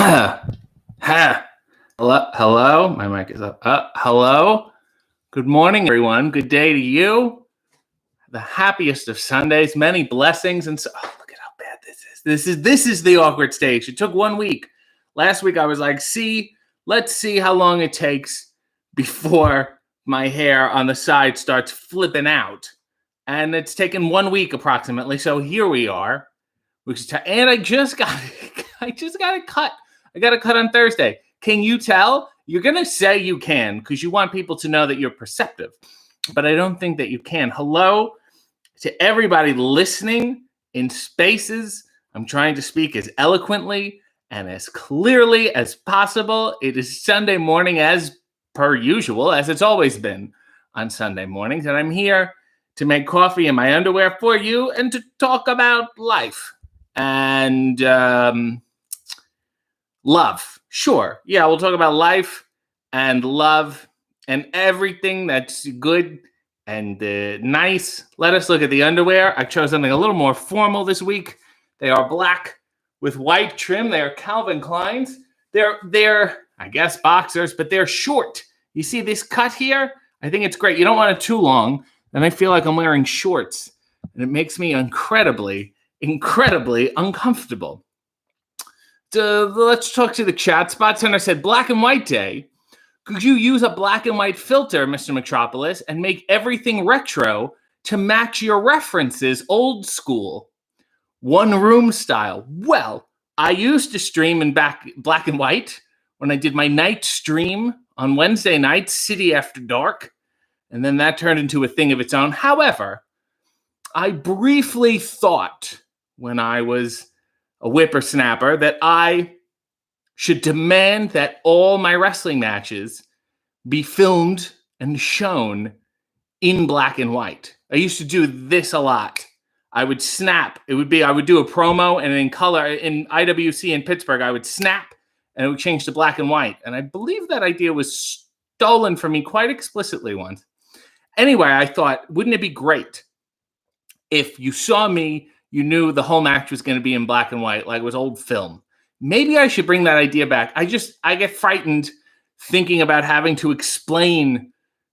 Ha. Hello. My mic is up. Hello. Good morning, everyone. Good day to you. The happiest of Sundays. Many blessings. And look at how bad this is. This is the awkward stage. It took 1 week. Last week I was like, let's see how long it takes before my hair on the side starts flipping out. And it's taken 1 week approximately. So here we are. And I just got it cut. I got it cut on Thursday. Can you tell? You're going to say you can because you want people to know that you're perceptive. But I don't think that you can. Hello to everybody listening in spaces. I'm trying to speak as eloquently and as clearly as possible. It is Sunday morning as per usual, as it's always been on Sunday mornings. And I'm here to make coffee in my underwear for you and to talk about life and love. Sure. Yeah, we'll talk about life and love and everything that's good and nice. Let us look at the underwear. I chose something a little more formal this week. They are black with white trim. They are Calvin Klein's. They're I guess boxers, but they're short. You see this cut here? I think it's great. You don't want it too long. Then I feel like I'm wearing shorts and it makes me incredibly uncomfortable. Let's talk to the chat. Spot Center said, Black and White Day. Could you use a black and white filter, Mr. Metropolis, and make everything retro to match your references old school? One room style. Well, I used to stream in black and white when I did my night stream on Wednesday night, City After Dark. And then that turned into a thing of its own. However, I briefly thought when I was a whippersnapper that I should demand that all my wrestling matches be filmed and shown in black and white. I used to do this a lot. I would snap. I would do a promo and in color in IWC in Pittsburgh, I would snap and it would change to black and white. And I believe that idea was stolen from me quite explicitly once. Anyway, I thought, wouldn't it be great if you saw me, you knew the whole match was going to be in black and white, like it was old film. Maybe I should bring that idea back. I get frightened thinking about having to explain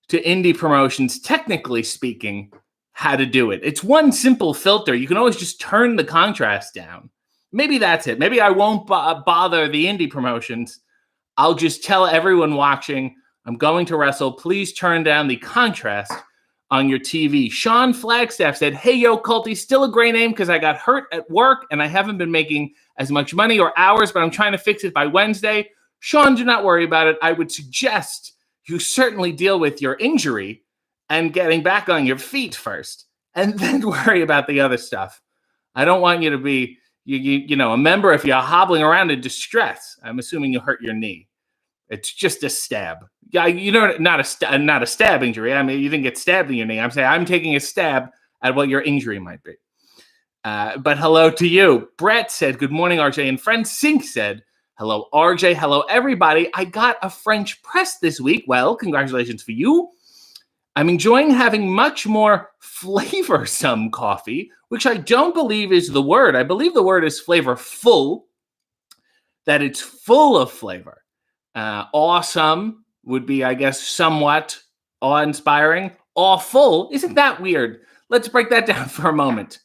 to indie promotions, technically speaking, how to do it. It's one simple filter. You can always just turn the contrast down. Maybe that's it. Maybe I won't bother the indie promotions. I'll just tell everyone watching, I'm going to wrestle. Please turn down the contrast on your TV. Sean Flagstaff said, hey, yo, Culty, still a great name because I got hurt at work and I haven't been making as much money or hours, but I'm trying to fix it by Wednesday. Sean, do not worry about it. I would suggest you certainly deal with your injury and getting back on your feet first, and then worry about the other stuff. I don't want you to be, a member if you're hobbling around in distress. I'm assuming you hurt your knee. It's just a stab. Yeah, not a stab injury. I mean, you didn't get stabbed in your knee. I'm saying I'm taking a stab at what your injury might be. But hello to you. Brett said, good morning, RJ and friends. Sink said, hello, RJ. Hello, everybody. I got a French press this week. Well, congratulations for you. I'm enjoying having much more flavorsome coffee, which I don't believe is the word. I believe the word is flavorful, that it's full of flavor. Awesome would be, I guess, somewhat awe-inspiring. Awful, isn't that weird? Let's break that down for a moment.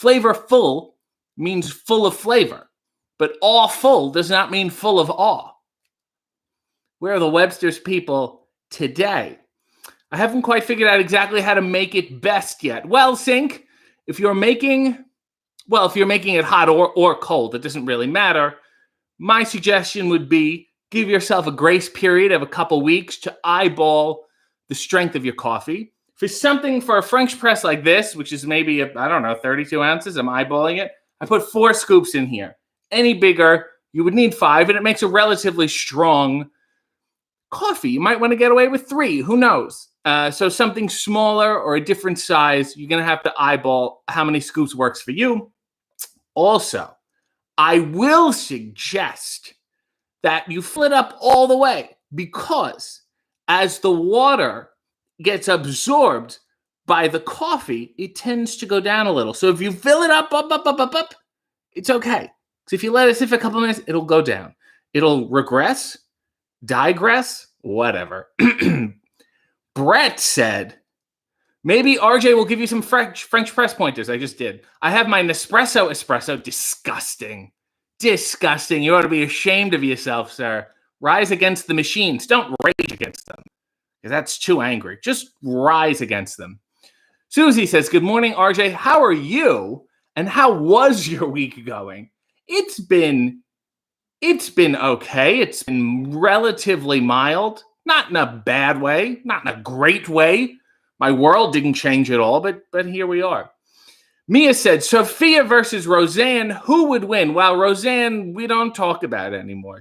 Flavorful means full of flavor, but awful does not mean full of awe. Where are the Webster's people today? I haven't quite figured out exactly how to make it best yet. Well, Sink, if you're making it hot or cold, it doesn't really matter. My suggestion would be give yourself a grace period of a couple weeks to eyeball the strength of your coffee. For a French press like this, which is maybe, 32 ounces, I'm eyeballing it. I put 4 scoops in here. Any bigger, you would need 5, and it makes a relatively strong coffee. You might want to get away with 3. Who knows? So something smaller or a different size, you're going to have to eyeball how many scoops works for you. Also, I will suggest that you fill it up all the way because as the water gets absorbed by the coffee, it tends to go down a little. So if you fill it up, it's okay. So if you let it sit for a couple of minutes, it'll go down. It'll regress, digress, whatever. Brett said, maybe RJ will give you some French press pointers. I just did. I have my Nespresso espresso. Disgusting. Disgusting. You ought to be ashamed of yourself, sir. Rise against the machines. Don't rage against them, because that's too angry. Just rise against them. Susie says, good morning, RJ. How are you? And how was your week going? It's been okay. It's been relatively mild. Not in a bad way. Not in a great way. My world didn't change at all, but here we are. Mia said, Sophia versus Roseanne, who would win? Well, Roseanne, we don't talk about it anymore.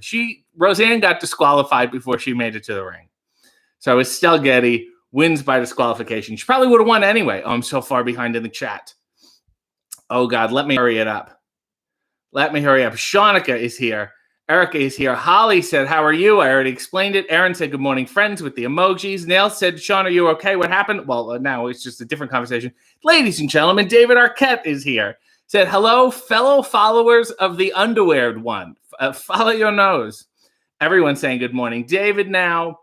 Roseanne got disqualified before she made it to the ring. So Estelle Getty wins by disqualification. She probably would have won anyway. Oh, I'm so far behind in the chat. Oh, God, let me hurry it up. Shaunica is here. Erica is here. Holly said, how are you? I already explained it. Aaron said, good morning, friends, with the emojis. Nail said, Sean, are you okay? What happened? Well, now it's just a different conversation. Ladies and gentlemen, David Arquette is here. Said, hello, fellow followers of the underweared one. Follow your nose. Everyone's saying good morning. David now.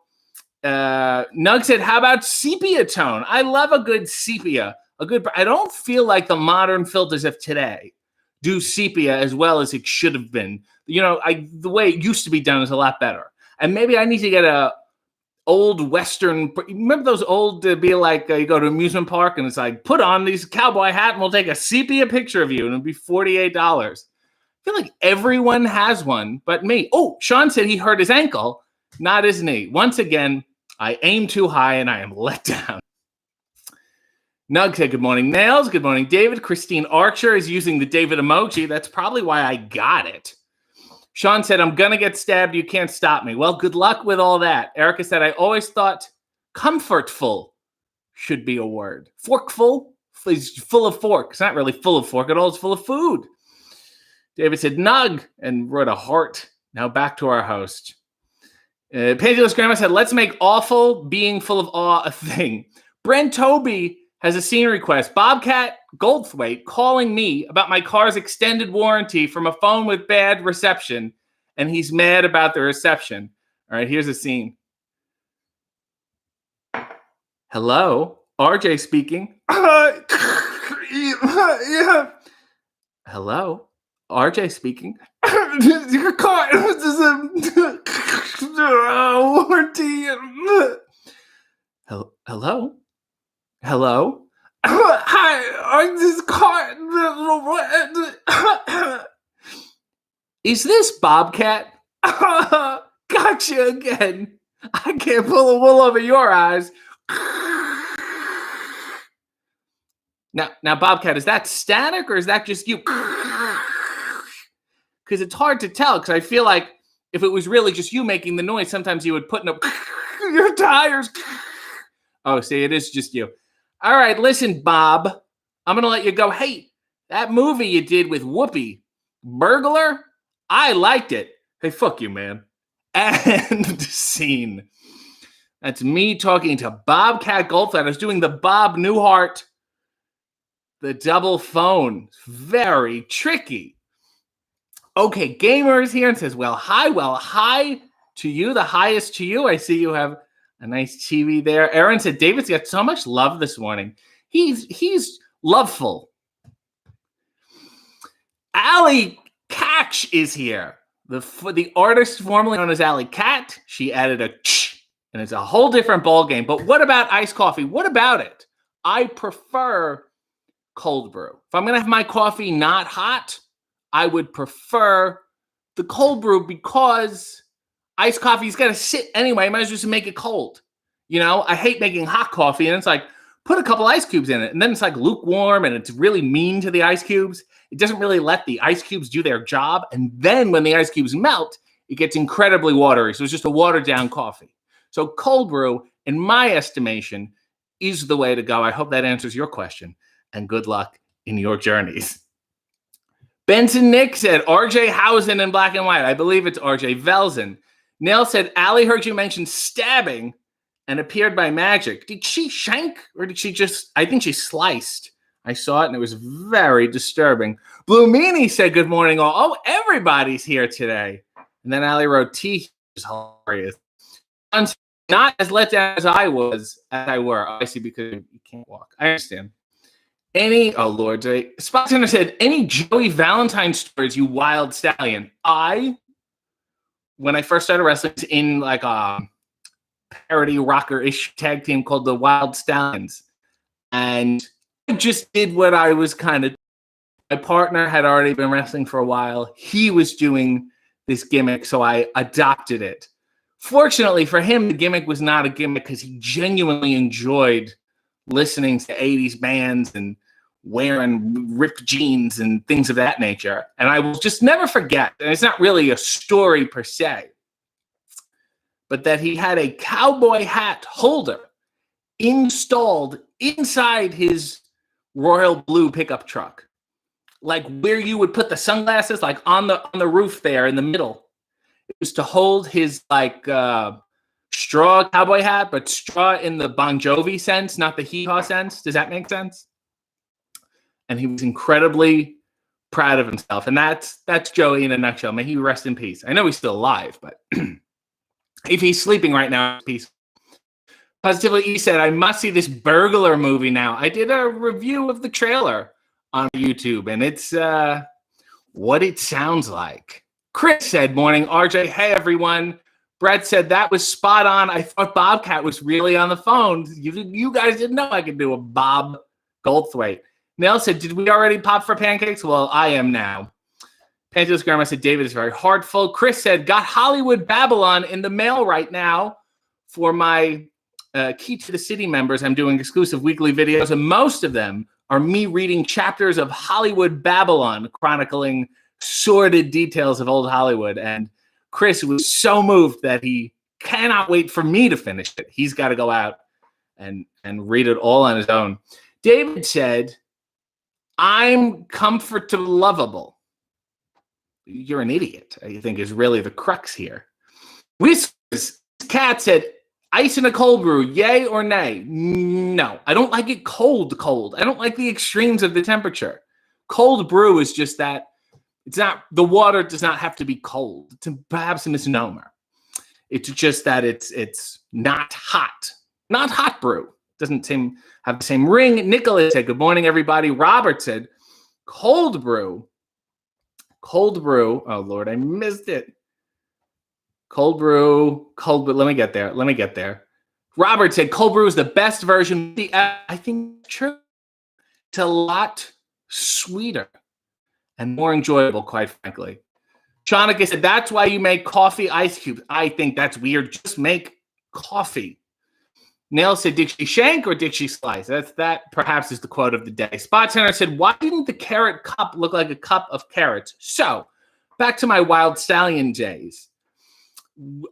Nug said, how about sepia tone? I love a good sepia. I don't feel like the modern filters of today do sepia as well as it should have been. You know, the way it used to be done is a lot better. And maybe I need to get a old Western. Remember those old, be like you go to an amusement park and it's like, put on these cowboy hat and we'll take a sepia picture of you and it'll be $48. I feel like everyone has one but me. Oh, Sean said he hurt his ankle, not his knee. Once again, I aim too high and I am let down. Nug said, good morning, Nails. Good morning, David. Christine Archer is using the David emoji. That's probably why I got it. Sean said, I'm going to get stabbed. You can't stop me. Well, good luck with all that. Erica said, I always thought comfortful should be a word. Forkful is full of fork. It's not really full of fork at all. It's full of food. David said, Nug, and wrote a heart. Now back to our host. Pendulous Grandma said, let's make awful being full of awe a thing. Brent Toby has a scene request. Bobcat Goldthwait calling me about my car's extended warranty from a phone with bad reception, and he's mad about the reception. All right, here's a scene. Hello, RJ speaking. Yeah. Hello, RJ speaking. Your car was warranty. Hello. Hello? Hi, this car. Is this Bobcat? Gotcha again. I can't pull the wool over your eyes. Now, Bobcat, is that static or is that just you? Because it's hard to tell, because I feel like if it was really just you making the noise, sometimes you would put in your tires. Oh, see, it is just you. All right, listen, Bob. I'm going to let you go. Hey, that movie you did with Whoopi, Burglar, I liked it. Hey, fuck you, man. End scene. That's me talking to Bobcat Goldthwait. I was doing the Bob Newhart, the double phone. Very tricky. Okay, Gamer is here and says, well, hi to you, the highest to you. I see you have a nice TV there. Aaron said, David's got so much love this morning. He's loveful. Ali Catch is here. The artist formerly known as Ali Cat. She added a ch, and it's a whole different ball game. But what about iced coffee? What about it? I prefer cold brew. If I'm going to have my coffee not hot, I would prefer the cold brew because iced coffee's got to sit anyway. I might as well just make it cold. You know, I hate making hot coffee, and it's like, put a couple ice cubes in it, and then it's like lukewarm, and it's really mean to the ice cubes. It doesn't really let the ice cubes do their job, and then when the ice cubes melt, it gets incredibly watery. So it's just a watered-down coffee. So cold brew, in my estimation, is the way to go. I hope that answers your question, and good luck in your journeys. Benson Nick said, RJ Housen in black and white. I believe it's RJ Velzen. Nell said, Allie heard you mention stabbing and appeared by magic. Did she shank or did she just, I think she sliced. I saw it and it was very disturbing. Blue Meanie said, good morning all. Oh, everybody's here today. And then Ali wrote, T is hilarious. Not as let down as I was, as I were. Obviously, because you can't walk. I understand. Oh Lord, Spot Center said, any Joey Valentine stories, you wild stallion? When I first started wrestling, in like a parody rocker-ish tag team called the Wild Stallions. And I just did what I was kind of. My partner had already been wrestling for a while. He was doing this gimmick, so I adopted it. Fortunately for him, the gimmick was not a gimmick because he genuinely enjoyed listening to 80s bands and wearing ripped jeans and things of that nature. And I will just never forget, and it's not really a story per se, but that he had a cowboy hat holder installed inside his royal blue pickup truck. Like where you would put the sunglasses, like on the roof there in the middle. It was to hold his like straw cowboy hat, but straw in the Bon Jovi sense, not the hee-haw sense. Does that make sense? And he was incredibly proud of himself. And that's Joey in a nutshell. May he rest in peace. I know he's still alive, but if he's sleeping right now, peace. Positively, he said, I must see this burglar movie now. I did a review of the trailer on YouTube, and it's what it sounds like. Chris said, morning, RJ. Hey, everyone. Brett said, that was spot on. I thought Bobcat was really on the phone. You guys didn't know I could do a Bob Goldthwait. Nell said, did we already pop for pancakes? Well, I am now. Pantelis Grandma said, David is very heartful. Chris said, got Hollywood Babylon in the mail right now for my Key to the City members. I'm doing exclusive weekly videos, and most of them are me reading chapters of Hollywood Babylon, chronicling sordid details of old Hollywood. And Chris was so moved that he cannot wait for me to finish it. He's got to go out and read it all on his own. David said, I'm comfortable lovable. You're an idiot, I think is really the crux here. Whiskers Cat said, ice in a cold brew, yay or nay? No, I don't like it cold. I don't like the extremes of the temperature. Cold brew is just that it's not, the water does not have to be cold. It's perhaps a misnomer. It's just that it's not hot. Not hot brew. Doesn't have the same ring. Nicholas said, good morning, everybody. Robert said, cold brew. Oh, Lord, I missed it. Cold brew. Let me get there. Robert said, cold brew is the best version. I think it's true. It's a lot sweeter and more enjoyable, quite frankly. Shanika said, that's why you make coffee ice cubes. I think that's weird. Just make coffee. Nail said, did she shank or did she slice? That perhaps is the quote of the day. Spot Center said, why didn't the carrot cup look like a cup of carrots? So, back to my Wild Stallion days.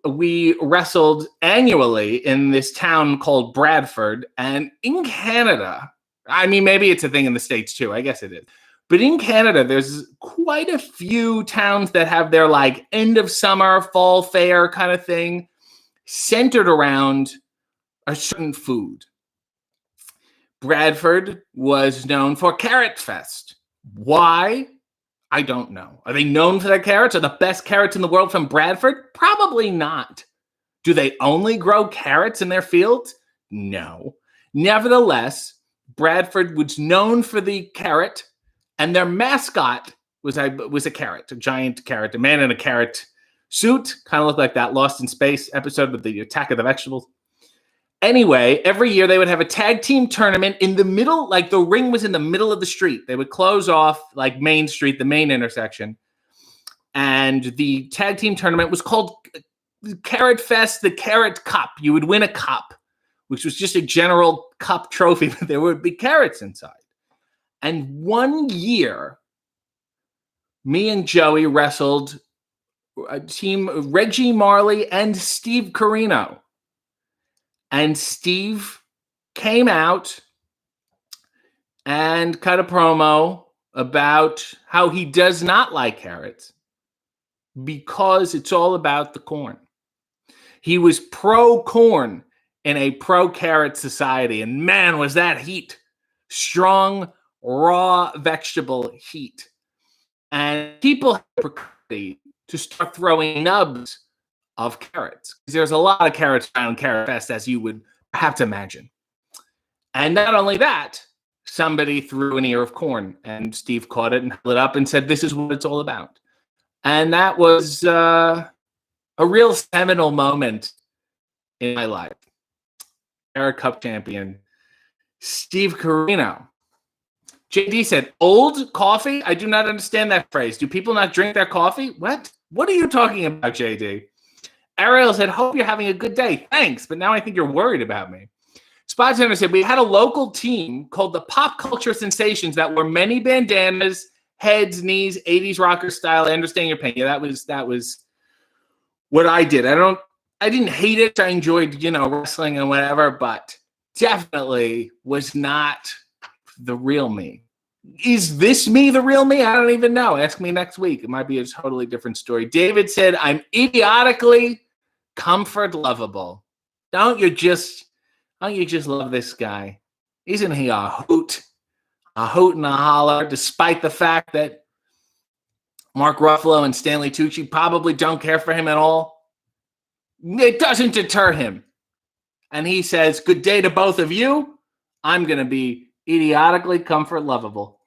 We wrestled annually in this town called Bradford. And in Canada, I mean, maybe it's a thing in the States too. I guess it is. But in Canada, there's quite a few towns that have their like end of summer, fall fair kind of thing centered around a certain food. Bradford was known for Carrot Fest. Why? I don't know. Are they known for their carrots? Are the best carrots in the world from Bradford? Probably not. Do they only grow carrots in their fields? No. Nevertheless, Bradford was known for the carrot, and their mascot was a carrot, a giant carrot, a man in a carrot suit, kind of looked like that Lost in Space episode with the Attack of the Vegetables. Anyway, every year they would have a tag team tournament in the middle, like the ring was in the middle of the street. They would close off like Main Street, the main intersection. And the tag team tournament was called Carrot Fest, the Carrot Cup. You would win a cup, which was just a general cup trophy, but there would be carrots inside. And one year, me and Joey wrestled a team, Reggie Marley and Steve Corino. And Steve came out and cut a promo about how he does not like carrots because it's all about the corn. He was pro-corn in a pro-carrot society. And man, was that heat. Strong, raw vegetable heat. And people to start throwing nubs of carrots. There's a lot of carrots around Carrot Fest, as you would have to imagine. And not only that, somebody threw an ear of corn, and Steve caught it and held it up and said, "This is what it's all about." And that was a real seminal moment in my life. Carrot Cup champion, Steve Carino. JD said, "Old coffee? I do not understand that phrase. Do people not drink their coffee?" What? What are you talking about, JD? Ariel said, "Hope you're having a good day. Thanks, but now I think you're worried about me." Spot Center said, "We had a local team called the Pop Culture Sensations that wore many bandanas, heads, knees, 80s rocker style. I understand your pain." Yeah, that was what I did. I didn't hate it. I enjoyed, wrestling and whatever, but definitely was not the real me. Is this me the real me? I don't even know. Ask me next week. It might be a totally different story. David said, "I'm idiotically comfort lovable." Don't you just love this guy? Isn't he a hoot and a holler, despite the fact that Mark Ruffalo and Stanley Tucci probably don't care for him at all? It doesn't deter him. And he says, "Good day to both of you. I'm going to be idiotically comfort lovable."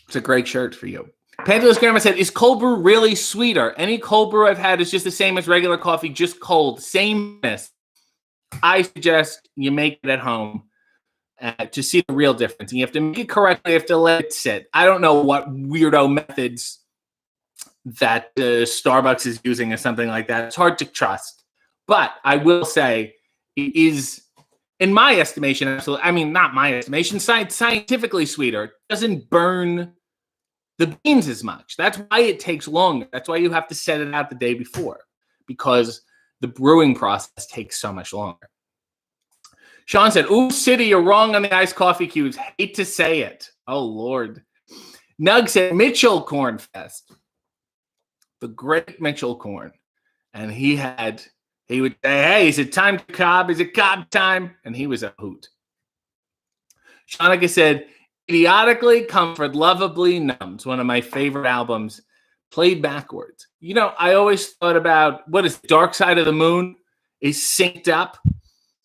It's a great shirt for you. Pantelis Grandma said, "Is cold brew really sweeter? Any cold brew I've had is just the same as regular coffee, just cold. Sameness." I suggest you make it at home to see the real difference. And you have to make it correctly. You have to let it sit. I don't know what weirdo methods that Starbucks is using or something like that. It's hard to trust. But I will say it is, in my estimation, absolutely, I mean, not my estimation, scientifically sweeter. It doesn't burn the beans as much. That's why it takes longer. That's why you have to set it out the day before, because the brewing process takes so much longer. Sean said, "Ooh, City, you're wrong on the iced coffee cubes. Hate to say it." Oh, Lord. Nug said, "Mitchell Corn Fest." The great Mitchell Corn. And he would say, "Hey, is it time to cob? Is it cob time?" And he was a hoot. Shanika said, "Idiotically comfort, lovably numb." It's one of my favorite albums, played backwards. I always thought about, what is Dark Side of the Moon is synced up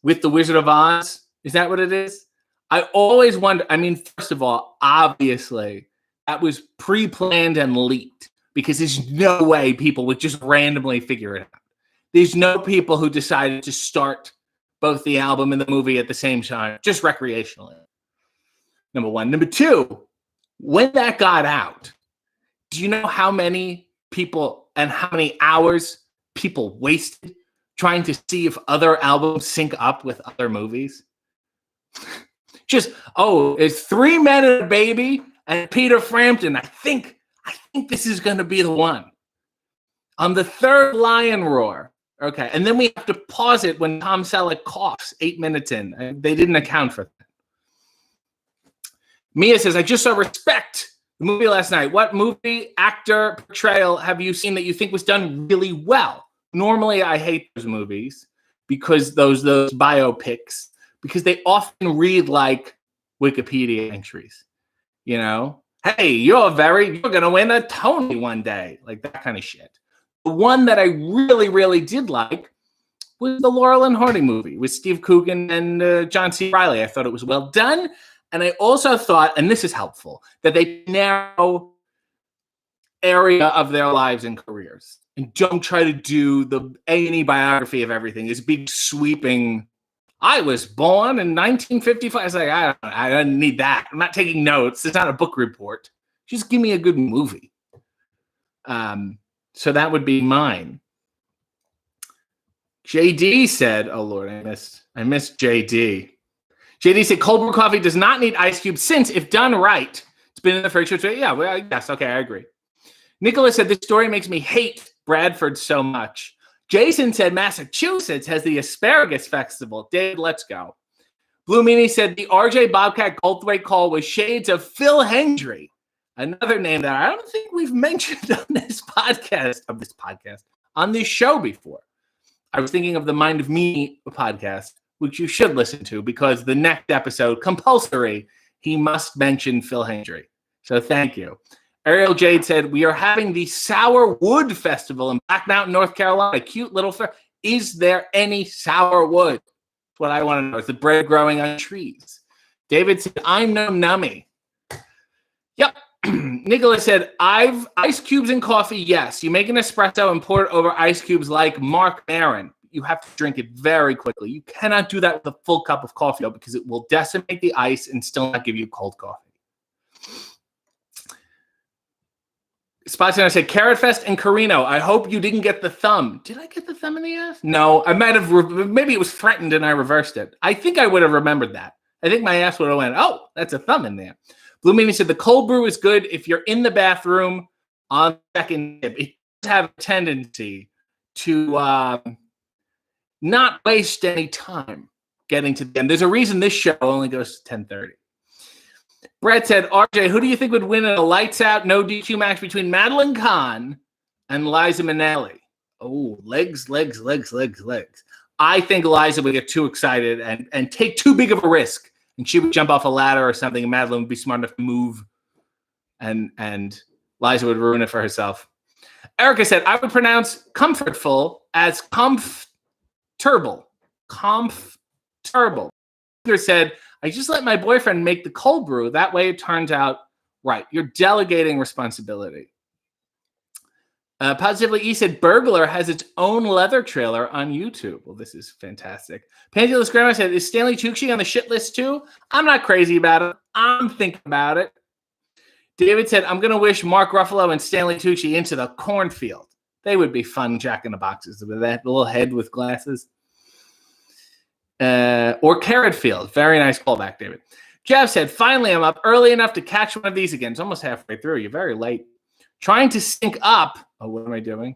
with The Wizard of Oz. Is that what it is? I always wonder. I mean, first of all, obviously, that was pre-planned and leaked, because there's no way people would just randomly figure it out. There's no people who decided to start both the album and the movie at the same time, just recreationally. Number one. Number two, when that got out, do you know how many people and how many hours people wasted trying to see if other albums sync up with other movies? Just, it's 3 Men and a Baby and Peter Frampton. I think this is going to be the one. On the third Lion Roar. Okay, and then we have to pause it when Tom Selleck coughs 8 minutes in. They didn't account for that. Mia says, "I just saw Respect, the movie last night. What movie, actor, portrayal have you seen that you think was done really well?" Normally, I hate those movies, because those biopics, because they often read like Wikipedia entries. Hey, you're going to win a Tony one day, like that kind of shit. The one that I really, really did like was the Laurel and Hardy movie with Steve Coogan and John C. Reilly. I thought it was well done. And I also thought, and this is helpful, that they narrow area of their lives and careers and don't try to do the A&E biography of everything. This big sweeping, I was born in 1955. I was like, I don't need that. I'm not taking notes. It's not a book report. Just give me a good movie. So that would be mine. JD said, oh Lord, I missed JD. JD said, "Cold brew coffee does not need ice cubes since, if done right, it's been in the fridge for yeah, well, yes, okay, I agree." Nicholas said, "This story makes me hate Bradford so much." Jason said, "Massachusetts has the Asparagus Festival." David, let's go. Blue Meanie said, "The RJ Bobcat Goldthwait call was shades of Phil Hendry." Another name that I don't think we've mentioned on this on this show before. I was thinking of the Mind of Me podcast, which you should listen to, because the next episode, compulsory, he must mention Phil Hendry. So thank you. Ariel Jade said, we are having the Sour Wood Festival in Black Mountain, North Carolina. Cute little fair. Is there any sour wood? That's what I want to know. Is the bread growing on trees? David said, I'm no nummy. Yep. Nicholas said, I've ice cubes in coffee. Yes. You make an espresso and pour it over ice cubes like Mark Maron. You have to drink it very quickly. You cannot do that with a full cup of coffee though, because it will decimate the ice and still not give you cold coffee. Spot Center said, Carrot Fest and Carino. I hope you didn't get the thumb. Did I get the thumb in the ass? No, I might have. Maybe it was threatened and I reversed it. I think I would have remembered that. I think my ass would have went, oh, that's a thumb in there. Blue Meanie said, the cold brew is good if you're in the bathroom on second dip. It does have a tendency to not waste any time getting to the end. There's a reason this show only goes to 10:30. Brett said, RJ, who do you think would win in a lights out, no DQ match between Madeline Kahn and Liza Minnelli? Oh, legs. I think Liza would get too excited and take too big of a risk. And she would jump off a ladder or something, and Madeline would be smart enough to move, and Liza would ruin it for herself. Erica said, I would pronounce comfortful as comfortable. Comfortable. Peter said, I just let my boyfriend make the cold brew. That way it turns out right. You're delegating responsibility. Positively E said, Burglar has its own leather trailer on YouTube. Well, this is fantastic. Pantulous Grandma said, is Stanley Tucci on the shit list too? I'm not crazy about it. I'm thinking about it. David said, I'm going to wish Mark Ruffalo and Stanley Tucci into the cornfield. They would be fun Jack in the Boxes with that little head with glasses. Or Carrot Field. Very nice callback, David. Jeff said, finally, I'm up early enough to catch one of these again. It's almost halfway through. You're very late. Trying to sync up. Oh, what am I doing?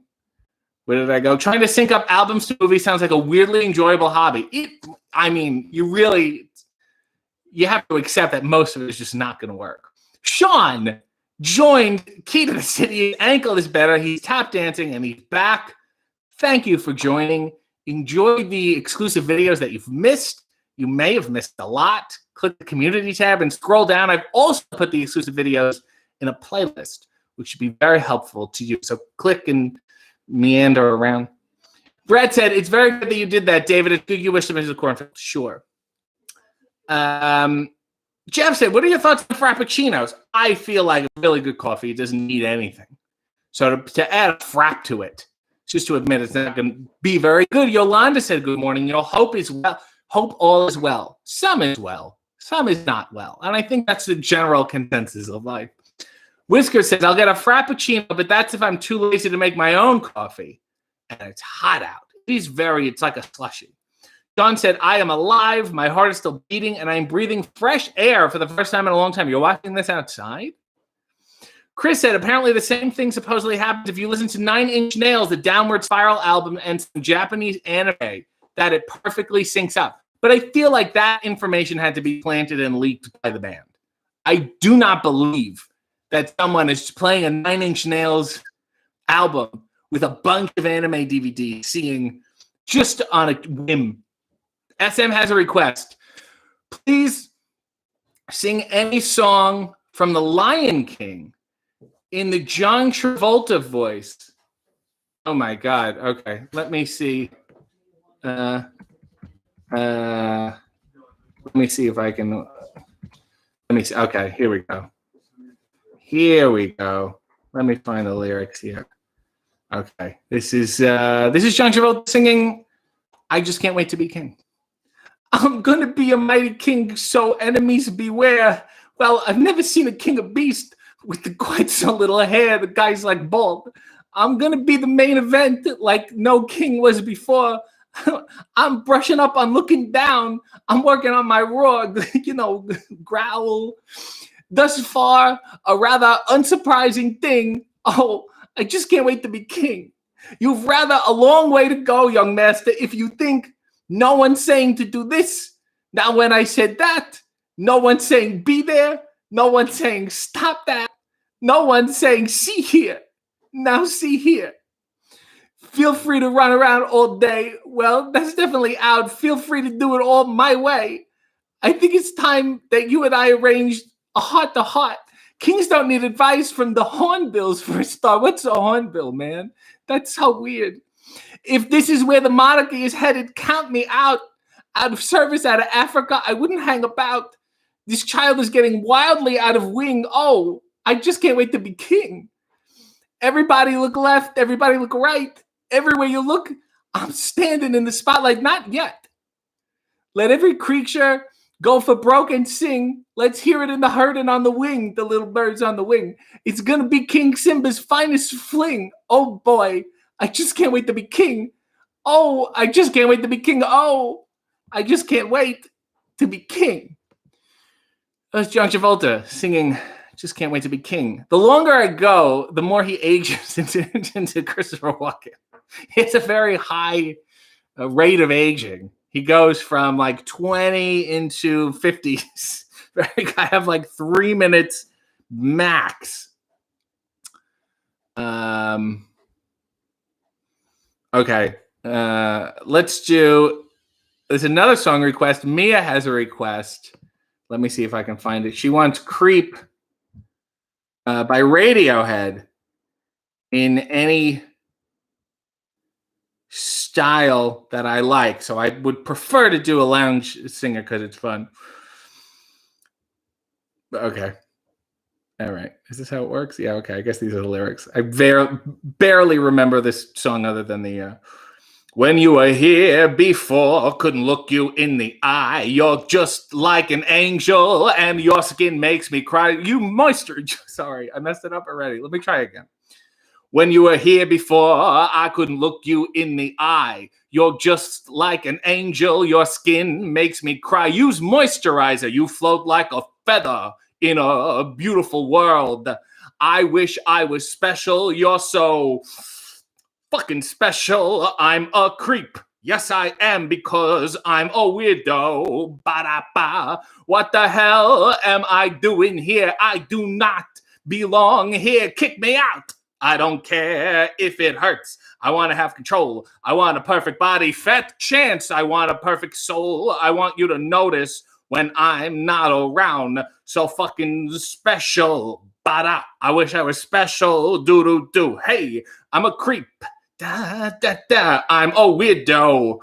Where did I go? Trying to sync up albums to movies sounds like a weirdly enjoyable hobby. You have to accept that most of it is just not going to work. Sean joined Key to the City. His ankle is better. He's tap dancing and he's back. Thank you for joining. Enjoy the exclusive videos that you've missed. You may have missed a lot. Click the community tab and scroll down. I've also put the exclusive videos in a playlist, which should be very helpful to you. So click and meander around. Brad said, it's very good that you did that, David. It's good you wish them into the cornfield. Sure. Jeff said, what are your thoughts on Frappuccinos? I feel like a really good coffee doesn't need anything. So to add a frap to it, just to admit it's not going to be very good. Yolanda said, good morning. Hope is well. Hope all is well. Some is well. Some is not well. And I think that's the general consensus of life. Whisker says, I'll get a Frappuccino, but that's if I'm too lazy to make my own coffee. And it's hot out. It's like a slushie. John said, I am alive. My heart is still beating, and I'm breathing fresh air for the first time in a long time. You're watching this outside? Chris said, apparently the same thing supposedly happens if you listen to 9 Inch Nails, the Downward Spiral album, and some Japanese anime, that it perfectly syncs up. But I feel like that information had to be planted and leaked by the band. I do not believe that someone is playing a 9 Inch Nails album with a bunch of anime DVDs, seeing just on a whim. SM has a request. Please sing any song from The Lion King in the John Travolta voice. Oh my God. Okay. Let me see. Let me see if I can. Let me see. Okay. Here we go. Let me find the lyrics here. Okay. This is John Travolta singing I Just Can't Wait to Be King. I'm going to be a mighty king, so enemies beware. Well, I've never seen a king of beast with quite so little hair. The guy's like bald. I'm going to be the main event like no king was before. I'm brushing up on looking down. I'm working on my roar, growl. Thus far, a rather unsurprising thing. Oh, I just can't wait to be king. You've rather a long way to go, young master, if you think no one's saying to do this. Now, when I said that, no one's saying be there. No one's saying stop that. No one's saying see here. Now see here. Feel free to run around all day. Well, that's definitely out. Feel free to do it all my way. I think it's time that you and I arranged a heart-to-heart. Kings don't need advice from the hornbills for a start. What's a hornbill, man? That's so weird. If this is where the monarchy is headed, count me out of service out of Africa. I wouldn't hang about. This child is getting wildly out of wing. Oh, I just can't wait to be king. Everybody look left. Everybody look right. Everywhere you look, I'm standing in the spotlight. Not yet. Let every creature go for broke and sing. Let's hear it in the herd and on the wing. The little birds on the wing. It's going to be King Simba's finest fling. Oh, boy. I just can't wait to be king. Oh, I just can't wait to be king. Oh, I just can't wait to be king. That's John Travolta singing Just Can't Wait to Be King. The longer I go, the more he ages into Christopher Walken. It's a very high rate of aging. He goes from like 20 into 50s. I have like 3 minutes max. Okay. Let's do. There's another song request. Mia has a request. Let me see if I can find it. She wants Creep by Radiohead in any style that I like. So I would prefer to do a lounge singer because it's fun. Okay. All right. Is this how it works? Yeah, okay. I guess these are the lyrics. I barely remember this song other than the... When you were here before, couldn't look you in the eye. You're just like an angel, and your skin makes me cry. You moisture. Sorry, I messed it up already. Let me try again. When you were here before, I couldn't look you in the eye. You're just like an angel. Your skin makes me cry. Use moisturizer. You float like a feather in a beautiful world. I wish I was special. You're so fucking special. I'm a creep. Yes, I am, because I'm a weirdo. Ba-da-ba. What the hell am I doing here? I do not belong here. Kick me out. I don't care if it hurts. I want to have control. I want a perfect body, fat chance. I want a perfect soul. I want you to notice when I'm not around. So fucking special. Ba-da. I wish I was special. Do-do-do. Hey, I'm a creep. Da, da, da. I'm a weirdo.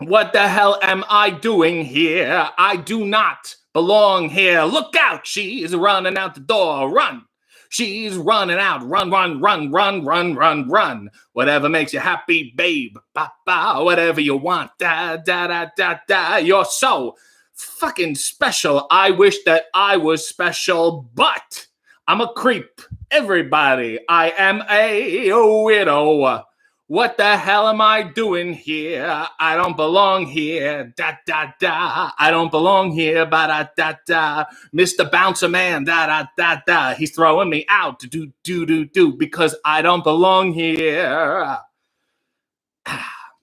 What the hell am I doing here? I do not belong here. Look out. She's running out the door. Run. She's running out. Run, run, run, run, run, run, run. Whatever makes you happy, babe. Ba, ba, whatever you want. Da, da, da, da, da. You're so fucking special. I wish that I was special, but I'm a creep. Everybody, I am a widow. What the hell am I doing here? I don't belong here. Da, da, da. I don't belong here. Ba, da, da, da. Mr. Bouncer Man. Da, da, da, da. He's throwing me out. Do, do, do, do. Because I don't belong here.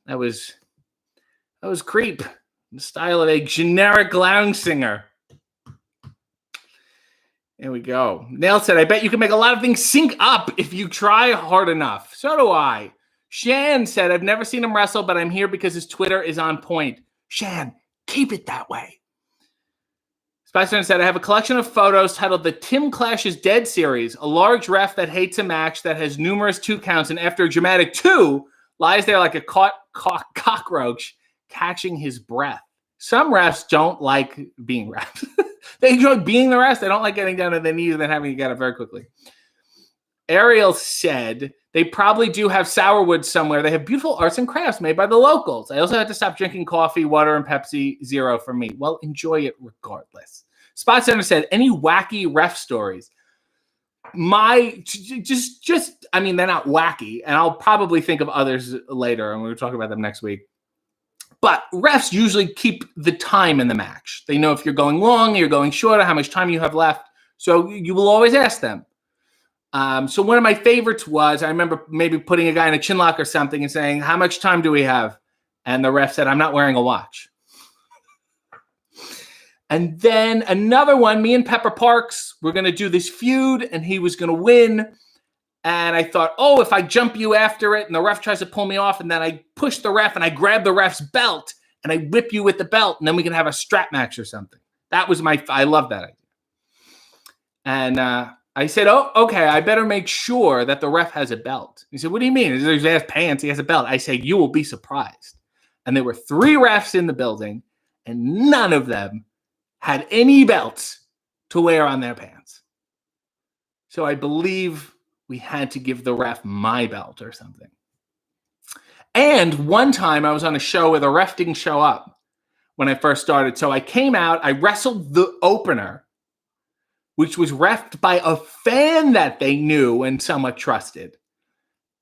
That was Creep. The style of a generic lounge singer. There we go. Nail said, I bet you can make a lot of things sync up if you try hard enough. So do I. Shan said, I've never seen him wrestle, but I'm here because his Twitter is on point. Shan, keep it that way. Spicer said, I have a collection of photos titled The Tim Clashes Dead Series, a large ref that hates a match that has numerous 2 counts, and after a dramatic 2, lies there like a caught cockroach catching his breath. Some refs don't like being refs. They enjoy being the refs. They don't like getting down to their knees and then having to get up very quickly. Ariel said they probably do have sourwood somewhere. They have beautiful arts and crafts made by the locals. I also had to stop drinking coffee, water, and Pepsi Zero for me. Well, enjoy it regardless. Spot Center said, any wacky ref stories? I mean, they're not wacky, and I'll probably think of others later, and we'll talk about them next week. But refs usually keep the time in the match. They know if you're going long, you're going short, how much time you have left. So you will always ask them. So one of my favorites was, I remember maybe putting a guy in a chin lock or something and saying, how much time do we have? And the ref said, I'm not wearing a watch. And then another one, me and Pepper Parks, we're going to do this feud, and he was going to win. And I thought, oh, if I jump you after it and the ref tries to pull me off, and then I push the ref and I grab the ref's belt and I whip you with the belt, and then we can have a strap match or something. That was I love that idea. And I said, oh, okay, I better make sure that the ref has a belt. He said, what do you mean? He has pants, he has a belt. I say, you will be surprised. And there were 3 refs in the building, and none of them had any belts to wear on their pants. So I believe we had to give the ref my belt or something. And one time I was on a show where the ref didn't show up when I first started. So I came out, I wrestled the opener, which was reffed by a fan that they knew and somewhat trusted.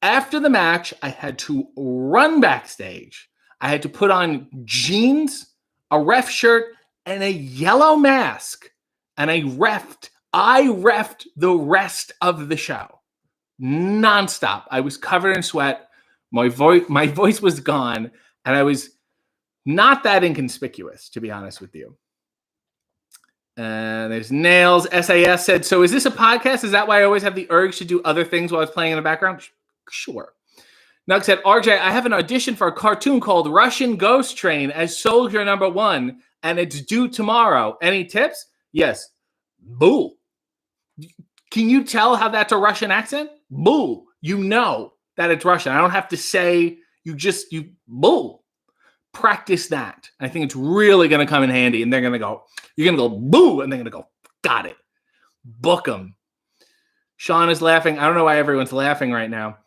After the match, I had to run backstage. I had to put on jeans, a ref shirt, and a yellow mask. And I reffed the rest of the show. Nonstop. I was covered in sweat. My voice was gone. And I was not that inconspicuous, to be honest with you. There's Nails. SAS said, so is this a podcast? Is that why I always have the urge to do other things while I was playing in the background? Sure. Nug said, RJ, I have an audition for a cartoon called Russian Ghost Train as Soldier Number 1, and it's due tomorrow. Any tips? Yes. Boo. Can you tell how that's a Russian accent? Boo. You know that it's Russian. I don't have to say, you boo. Practice that. I think it's really going to come in handy, and they're going to go, you're going to go, boo, and they're going to go, got it. Book them. Sean is laughing. I don't know why everyone's laughing right now.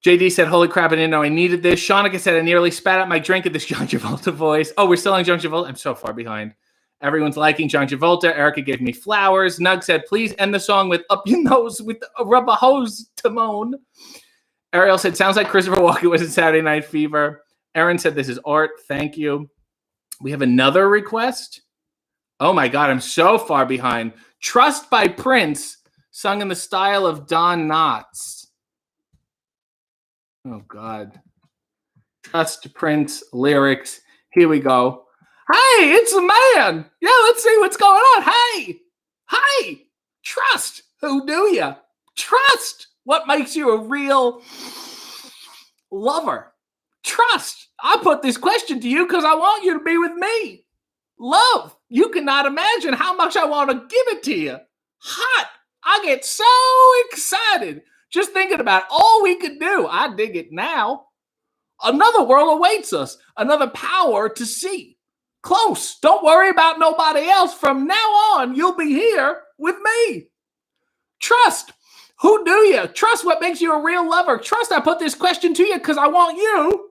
JD said, holy crap, I didn't know I needed this. Shanika said, I nearly spat out my drink at this John Travolta voice. Oh, we're still on John Travolta? I'm so far behind. Everyone's liking John Travolta. Erica gave me flowers. Nug said, please end the song with up your nose with a rubber hose, Timon. Ariel said, sounds like Christopher Walken was in Saturday Night Fever. Aaron said, this is art. Thank you. We have another request. Oh my God, I'm so far behind. Trust by Prince, sung in the style of Don Knotts. Oh God. Trust Prince lyrics. Here we go. Hey, it's the man. Yeah, let's see what's going on. Hey, trust. Who do you? Trust. What makes you a real lover? Trust. I put this question to you because I want you to be with me. Love. You cannot imagine how much I want to give it to you. Hot. I get so excited just thinking about all we could do. I dig it now. Another world awaits us. Another power to see. Close. Don't worry about nobody else. From now on, you'll be here with me. Trust. Who do you? Trust what makes you a real lover. Trust I put this question to you because I want you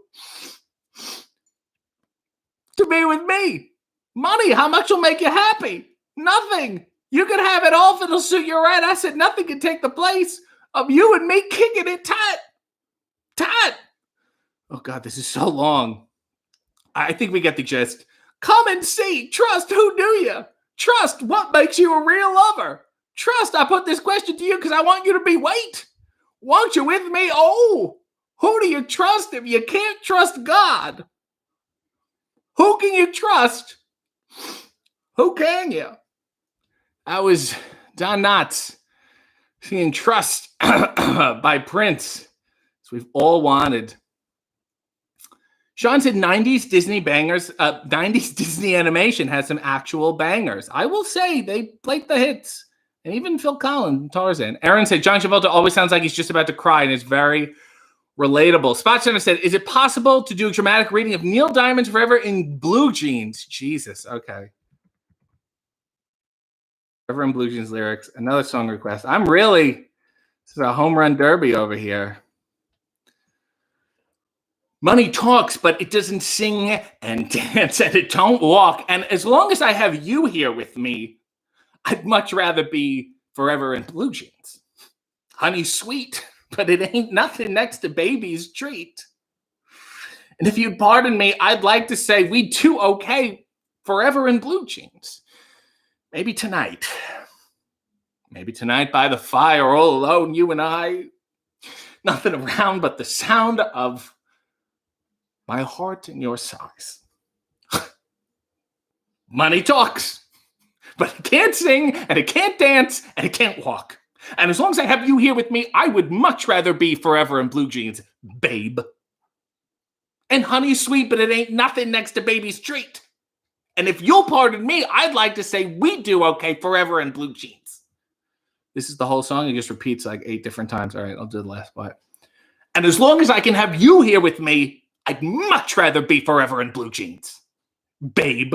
to be with me. Money, how much will make you happy? Nothing. You can have it all if it'll suit you right. I said nothing can take the place of you and me kicking it tight. Tight. Oh, God, this is so long. I think we get the gist. Come and see. Trust, who do you? Trust, what makes you a real lover? Trust, I put this question to you because I want you to be, wait. Want you with me? Oh, who do you trust if you can't trust God? Who can you trust? Who can you? That was Don Knotts singing Trust by Prince, as we've all wanted. Sean said 90s Disney bangers, 90s Disney animation has some actual bangers. I will say they played the hits. And even Phil Collins, Tarzan. Aaron said John Travolta always sounds like he's just about to cry and is very relatable. Spot Center said, is it possible to do a dramatic reading of Neil Diamond's Forever in Blue Jeans? Jesus, okay. Forever in Blue Jeans lyrics. Another song request. This is a home run derby over here. Money talks, but it doesn't sing and dance, and it don't walk. And as long as I have you here with me, I'd much rather be forever in blue jeans. Honey's sweet, but it ain't nothing next to baby's treat. And if you'd pardon me, I'd like to say we do okay forever in blue jeans. Maybe tonight. Maybe tonight by the fire, all alone, you and I. Nothing around but the sound of my heart and your sighs. Money talks. But it can't sing, and it can't dance, and it can't walk. And as long as I have you here with me, I would much rather be forever in blue jeans, babe. And honey's sweet, but it ain't nothing next to baby's treat. And if you'll pardon me, I'd like to say we do okay forever in blue jeans. This is the whole song. It just repeats like 8 different times. All right, I'll do the last part. And as long as I can have you here with me, I'd much rather be forever in blue jeans. Babe.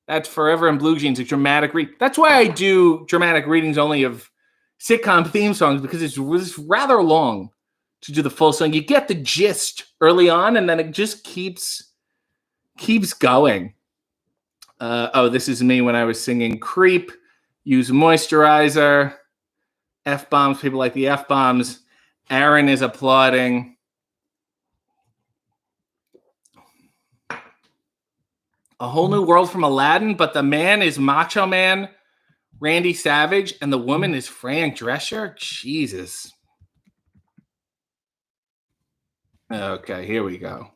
That's Forever in Blue Jeans, a dramatic read. That's why I do dramatic readings only of sitcom theme songs, because it's rather long to do the full song. You get the gist early on, and then it just keeps going. This is me when I was singing Creep, use moisturizer, F-bombs, people like the F-bombs. Aaron is applauding. A Whole New World from Aladdin, but the man is Macho Man Randy Savage, and the woman is Fran Drescher. Jesus. Okay, here we go.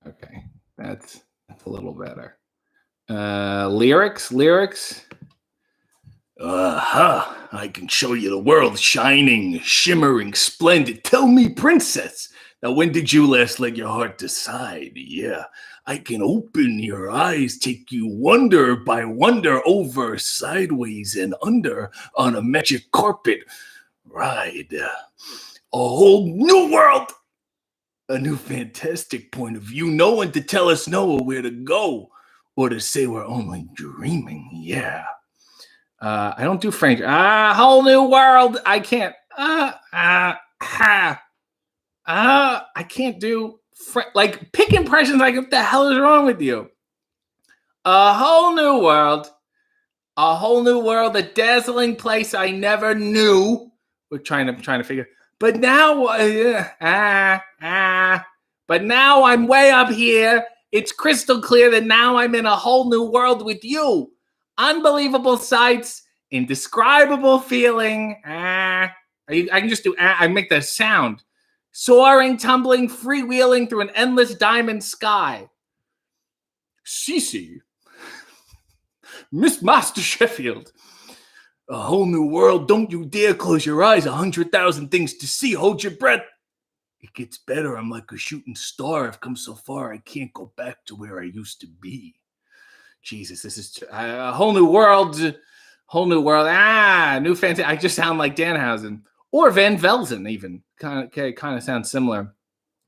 Okay, that's a little better. Lyrics. I can show you the world shining, shimmering, splendid. Tell me, princess, now when did you last let your heart decide? Yeah, I can open your eyes, take you wonder by wonder, over, sideways, and under on a magic carpet ride. A whole new world, a new fantastic point of view. No one to tell us no or where to go, or to say we're only dreaming. Yeah. I don't do French. Whole new world. I can't. I can't do like pick impressions. Like, what the hell is wrong with you? A whole new world. A whole new world. A dazzling place I never knew. We're trying to figure. But now, but now I'm way up here. It's crystal clear that now I'm in a whole new world with you. Unbelievable sights, indescribable feeling. I can just do. I make the sound. Soaring, tumbling, freewheeling through an endless diamond sky. Cece, Miss Master Sheffield. A whole new world. Don't you dare close your eyes. 100,000 things to see. Hold your breath. It gets better. I'm like a shooting star. I've come so far, I can't go back to where I used to be. Jesus, this is a whole new world. Whole new world. New fantasy. I just sound like Danhausen or Van Velzen, even. Kind of sounds similar.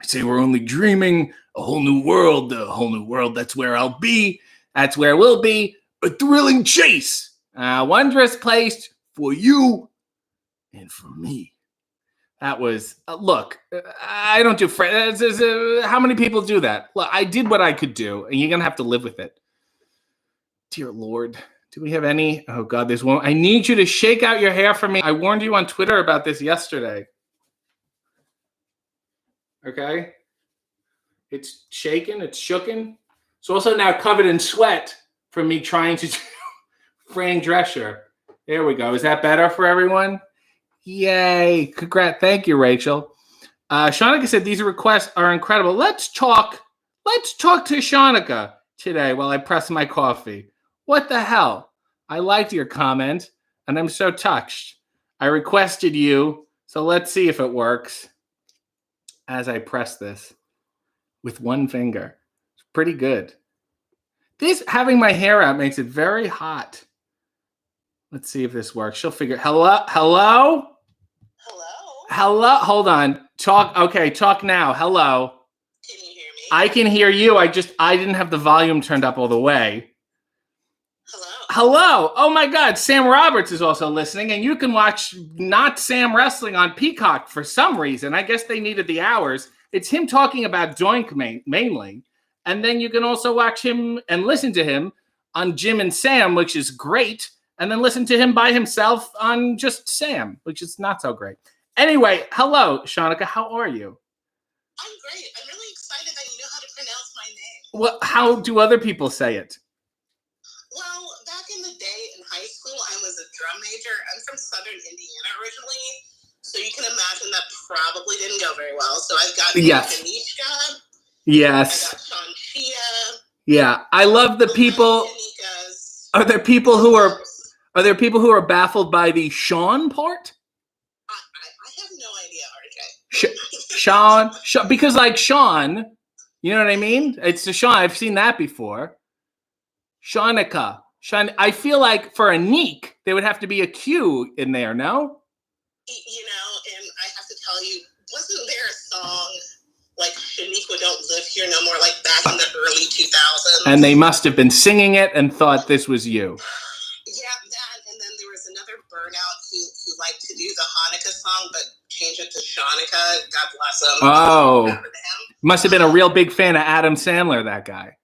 I say we're only dreaming. A whole new world. A whole new world. That's where I'll be. That's where we'll be. A thrilling chase. A wondrous place for you and for me. That was, look, I don't do friends. How many people do that? Look, I did what I could do, and you're going to have to live with it. Dear Lord, do we have any? Oh, God, there's one. I need you to shake out your hair for me. I warned you on Twitter about this yesterday. Okay? It's shaking. It's shooken. It's also now covered in sweat from me trying to do Fran Drescher. There we go. Is that better for everyone? Yay. Congrats. Thank you, Rachel. Shanika said these requests are incredible. Let's talk to Shanika today while I press my coffee. What the hell? I liked your comment, and I'm so touched. I requested you, so let's see if it works as I press this with one finger. It's pretty good. This, having my hair out, makes it very hot. Let's see if this works. She'll figure. Hello? Hold on. Talk. Okay, talk now. Hello. Can you hear me? I can hear you. I didn't have the volume turned up all the way. Hello. Oh my God. Sam Roberts is also listening, and you can watch Not Sam Wrestling on Peacock for some reason. I guess they needed the hours. It's him talking about Doink mainly. And then you can also watch him and listen to him on Jim and Sam, which is great. And then listen to him by himself on just Sam, which is not so great. Anyway, hello, Shanika. How are you? I'm great. I'm really excited that you know how to pronounce my name. Well, how do other people say it? Well, back in the day in high school, I was a drum major. I'm from Southern Indiana originally, so you can imagine that probably didn't go very well. So I've got Kanishka. Yes. I got Sean Chia. Yeah, I love the people. Are there people who are baffled by the Sean part? I have no idea, RJ. Sean, because like Sean, you know what I mean? It's the Sean. I've seen that before. Shanika. Sean, I feel like for a neek, there would have to be a Q in there, no? You know, and I have to tell you, wasn't there a song like Shaniqua Don't Live Here No More, like back in the early 2000s? And they must have been singing it and thought this was you. Yeah, that, and then there was another burnout who liked to do the Hanukkah song, but change it to Shanika. God bless him. Oh, must have been a real big fan of Adam Sandler, that guy.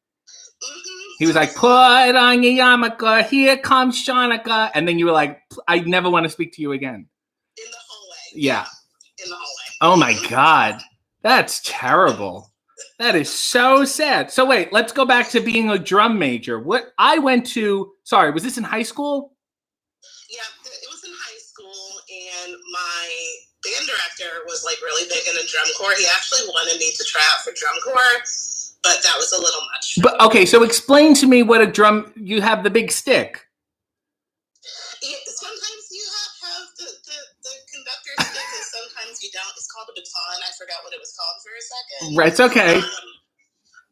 He was like, put on your yarmulke, here comes Shanika. And then you were like, I never want to speak to you again. In the hallway. Yeah. In the hallway. Oh my God. That's terrible. That is so sad. So wait, let's go back to being a drum major. Was this in high school? Yeah, it was in high school, and my band director was like really big into drum corps. He actually wanted me to try out for drum corps, but that was a little much. But okay, so explain to me what a drum. You have the big stick. Yeah, sometimes you have the conductor stick, and sometimes you don't. It's called a baton. I forgot what it was called for a second. Right, it's okay.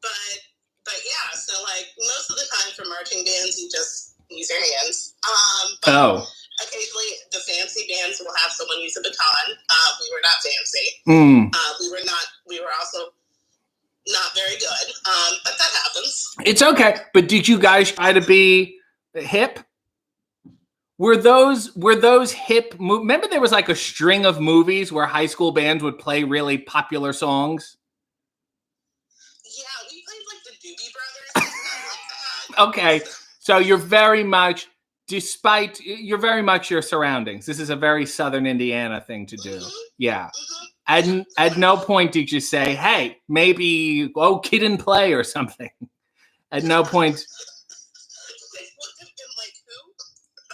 But yeah, so like most of the time for marching bands, you just use your hands. Occasionally, the fancy bands will have someone use a baton. We were not fancy. We were also not very good. But that happens. It's okay. But did you guys try to be hip? Were those hip? Remember, there was like a string of movies where high school bands would play really popular songs. Yeah, we played like the Doobie Brothers and stuff like that. Okay, so you're very much your surroundings. This is a very Southern Indiana thing to do. Mm-hmm. Yeah. Mm-hmm. At no point did you say, "Hey, maybe Kid and Play" or something. At no point.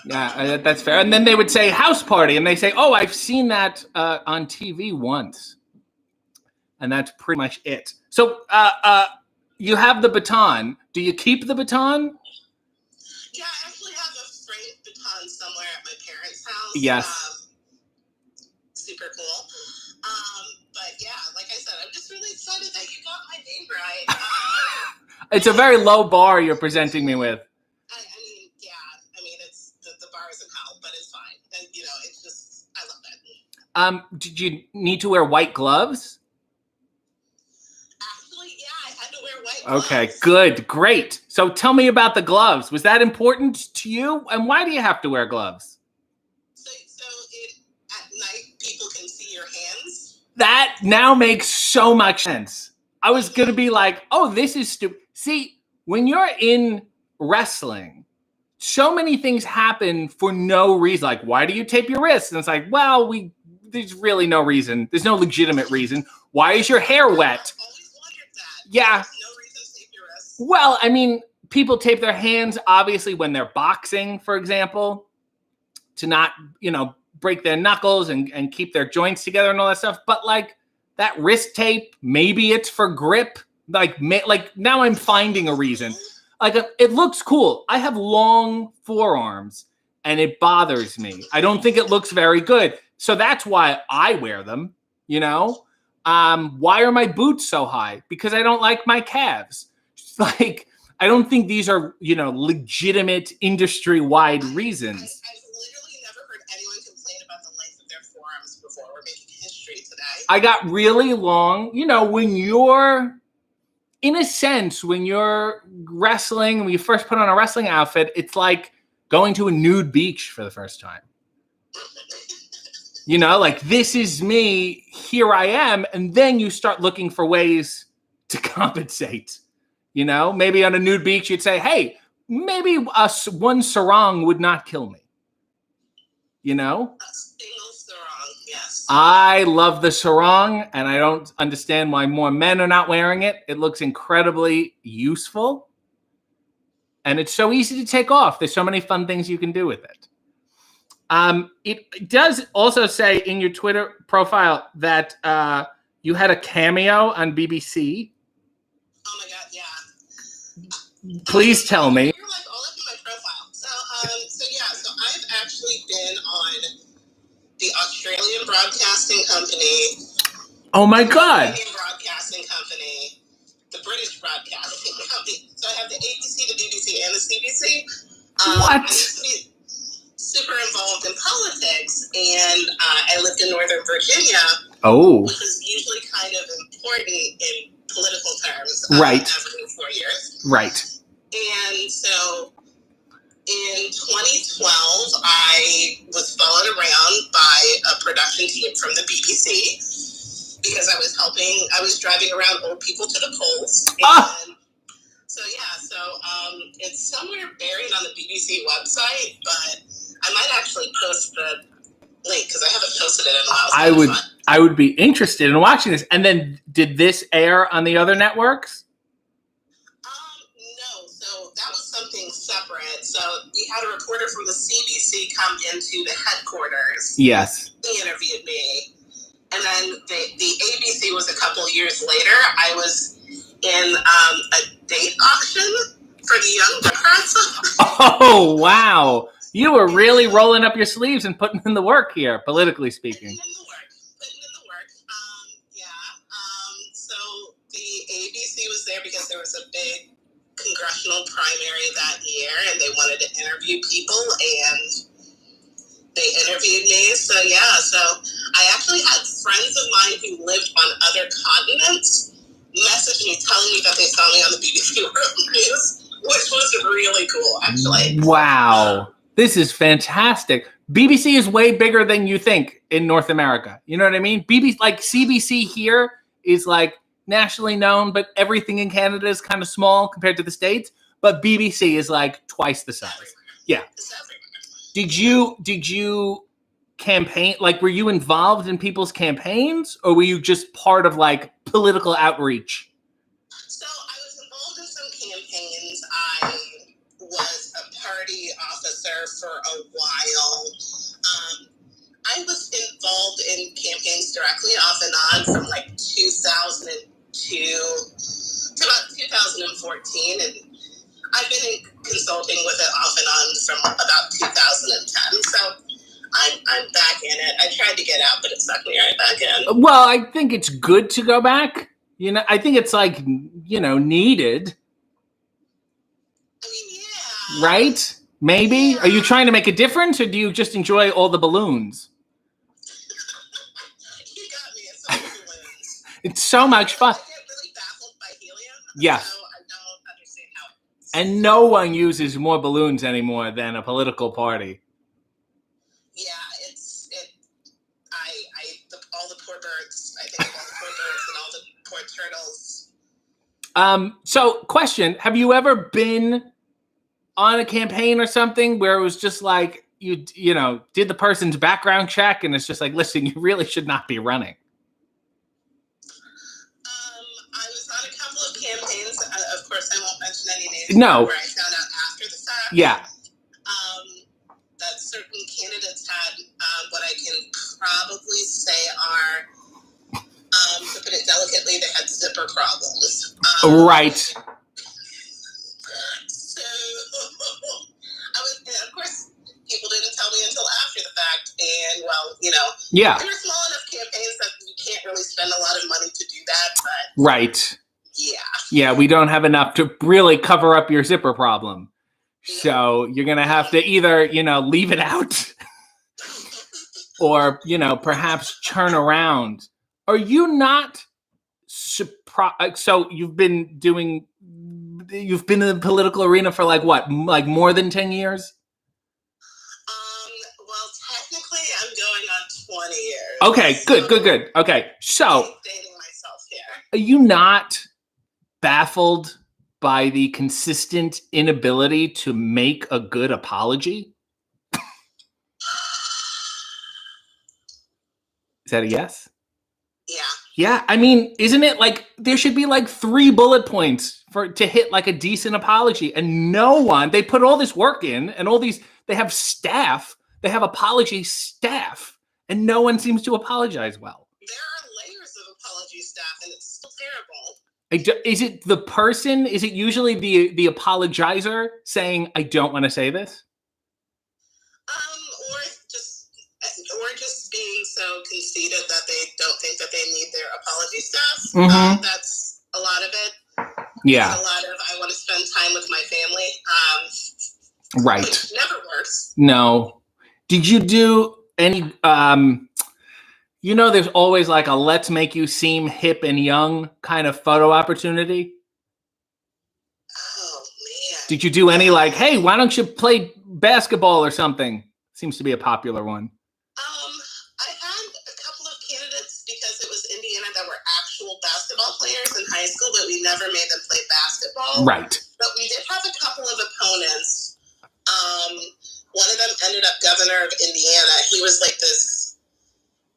Yeah, that's fair. And then they would say house party, and they say, "Oh, I've seen that on TV once," and that's pretty much it. So, you have the baton. Do you keep the baton? Yeah, I actually have a framed baton somewhere at my parents' house. Yes. Super cool. But yeah, like I said, I'm just really excited that you got my name right. It's a very low bar you're presenting me with. The bar is in hell, but it's fine. And, it's just, I love it. Did you need to wear white gloves? Actually, yeah, I had to wear white gloves. Okay, good, great. So tell me about the gloves. Was that important to you? And why do you have to wear gloves? So at night, people can see your hands? That now makes so much sense. I was going to be like, oh, this is stupid. See, when you're in wrestling, so many things happen for no reason. Like, why do you tape your wrists? And it's like, well, there's really no reason. There's no legitimate reason. Why is your hair wet? I've always wondered that. Yeah. There's no reason to tape your wrists. Well, I mean, people tape their hands, obviously, when they're boxing, for example, to not, break their knuckles and keep their joints together and all that stuff. But like that wrist tape, maybe it's for grip. Like now I'm finding a reason. Like it looks cool. I have long forearms and it bothers me. I don't think it looks very good. So that's why I wear them, Why are my boots so high? Because I don't like my calves. Like, I don't think these are, legitimate industry-wide reasons. I've literally never heard anyone complain about the length of their forearms before. We're making history today. I got really long, when you're... In a sense, when you're wrestling, when you first put on a wrestling outfit, it's like going to a nude beach for the first time. Like, this is me, here I am, and then you start looking for ways to compensate. Maybe on a nude beach, you'd say, hey, maybe one sarong would not kill me. A single sarong, yes. I love the sarong, and I don't understand why more men are not wearing it. It looks incredibly useful, and it's so easy to take off. There's so many fun things you can do with it. It does also say in your Twitter profile that you had a cameo on BBC. Oh my God, yeah. Please tell me. You're like all up in my profile. So I've actually been on the Australian Broadcasting Company. Oh my God. The Canadian Broadcasting Company, the British Broadcasting Company. So I have the ABC, the BBC, and the CBC. What? I used to be super involved in politics, and I lived in Northern Virginia, which is usually kind of important in political terms. Right. Every 4 years. Right. And so in 2012, I was followed around by a production team from the BBC because I was driving around old people to the polls. And so it's somewhere buried on the BBC website, but I might actually post the link because I haven't posted it in a while. I would be interested in watching this. And then did this air on the other networks? No, so that was something separate. So we had a reporter from the CBC come into the headquarters. Yes. He interviewed me. And then the ABC was a couple years later. I was in a date auction for the Young Democrats. Oh, wow. You were really rolling up your sleeves and putting in the work here, politically speaking. Putting in the work. So the ABC was there because there was a big congressional primary that year, and they wanted to interview people, and they interviewed me. So I actually had friends of mine who lived on other continents message me telling me that they saw me on the BBC World News, which was really cool, actually. Wow. This is fantastic. BBC is way bigger than you think in North America. You know what I mean? CBC here is like nationally known, but everything in Canada is kind of small compared to the States. But BBC is like twice the size. Yeah. Did you campaign? Like, were you involved in people's campaigns, or were you just part of like political outreach? So I was involved in some campaigns. I was a party officer for a while. I was involved in campaigns directly off and on from like 2002 to about 2014, and I've been consulting with it off and on from about 2010. So I'm back in it. I tried to get out, but it sucked me right back in. Well, I think it's good to go back. You know, I think it's like, needed. I mean, yeah. Right? Maybe? Yeah. Are you trying to make a difference, or do you just enjoy all the balloons? You got me. It's all balloons. It's so much fun. I get really baffled by helium. Yes. So I don't understand how it. And no one uses more balloons anymore than a political party. Yeah, all the poor birds. I think of all the poor birds and all the poor turtles. So question, have you ever been on a campaign or something where it was just like you did the person's background check and it's just like, listen, you really should not be running? I was on a couple of campaigns. Of course, I won't mention any names. No. Where I found out after the fact. Yeah. That certain candidates had what I can probably say are, to put it delicately, they had zipper problems. Right. So, of course, people didn't tell me until after the fact. And, yeah. There were small enough campaigns that you can't really spend a lot of money to do that. But right. Yeah. Yeah, we don't have enough to really cover up your zipper problem. So you're going to have to either, leave it out or, perhaps turn around. Are you not surprised? So you've been in the political arena for like what? Like more than 10 years? Well, technically I'm going on 20 years. Okay, good. Okay. So I'm dating myself here. Are you not baffled by the consistent inability to make a good apology? Is that a yes? Yeah. Yeah. I mean, isn't it like there should be like 3 bullet points to hit like a decent apology, and no one, they put all this work in and they have staff, they have apology staff, and no one seems to apologize well. There are layers of apology staff and it's still terrible. Is it the person? Is it usually the apologizer saying, I don't want to say this? Or just being so conceited that they don't think that they need their apology staff. Mm-hmm. That's a lot of it. Yeah. There's a lot of, I want to spend time with my family. Right. Which never works. No. Did you do any, there's always like a let's make you seem hip and young kind of photo opportunity? Oh, man. Did you do any like, hey, why don't you play basketball or something? Seems to be a popular one. I had a couple of candidates because it was Indiana that were actual basketball players in high school, but we never made them play basketball. Right. But we did have a couple of opponents. One of them ended up governor of Indiana. He was like this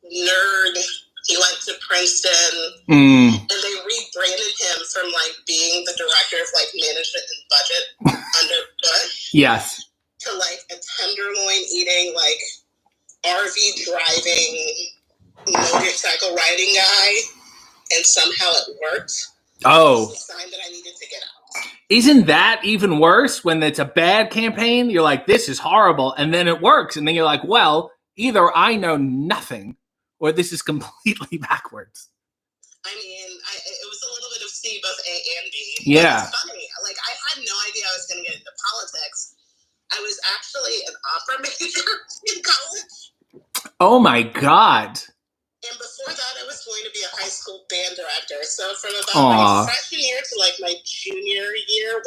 nerd. He went to Princeton, and they rebranded him from like being the director of like management and budget under Bush. Yes. To like a tenderloin eating, like RV driving, motorcycle riding guy, and somehow it worked. Oh. It's a sign that I needed to get out. Isn't that even worse when it's a bad campaign? You're like, this is horrible, and then it works, and then you're like, well, either I know nothing or this is completely backwards. I mean, it was a little bit of C, both A and B. Yeah. It's funny. Like, I had no idea I was going to get into politics. I was actually an opera major in college. Oh, my God. And before that, I was going to be a high school band director. So from about my freshman year to like my junior year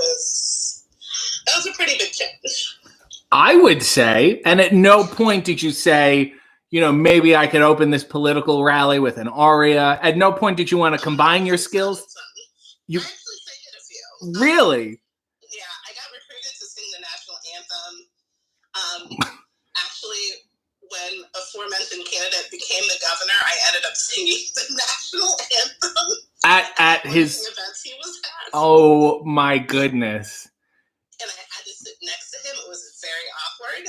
that was a pretty big change. I would say, and at no point did you say, maybe I could open this political rally with an aria. At no point did you want to combine your skills. I actually sang it a few. Really? Yeah, I got recruited to sing the national anthem. Actually, when aforementioned candidate became the governor, I ended up singing the national anthem at his events he was at. Oh my goodness! And I had to sit next to him. It was very awkward.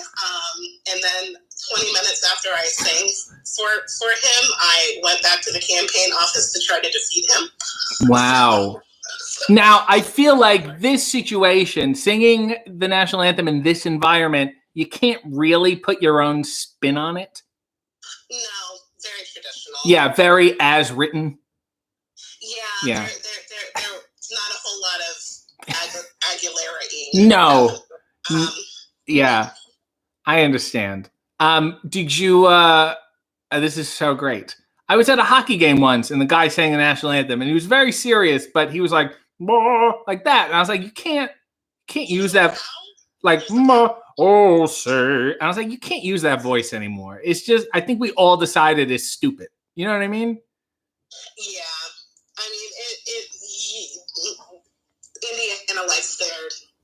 And then 20 minutes after I sang for him, I went back to the campaign office to try to defeat him. Wow. Now, I feel like this situation, singing the national anthem in this environment, you can't really put your own spin on it. No, very traditional. Yeah, very as written. Yeah. There's not a whole lot of Aguilera-y. No. Yeah, I understand. Did you, this is so great. I was at a hockey game once and the guy sang the national anthem and he was very serious, but he was like that. And I was like, you can't use that, like, oh, sir. And I was like, you can't use that voice anymore. It's just, I think we all decided it's stupid. You know what I mean? Yeah. I mean, Indiana likes their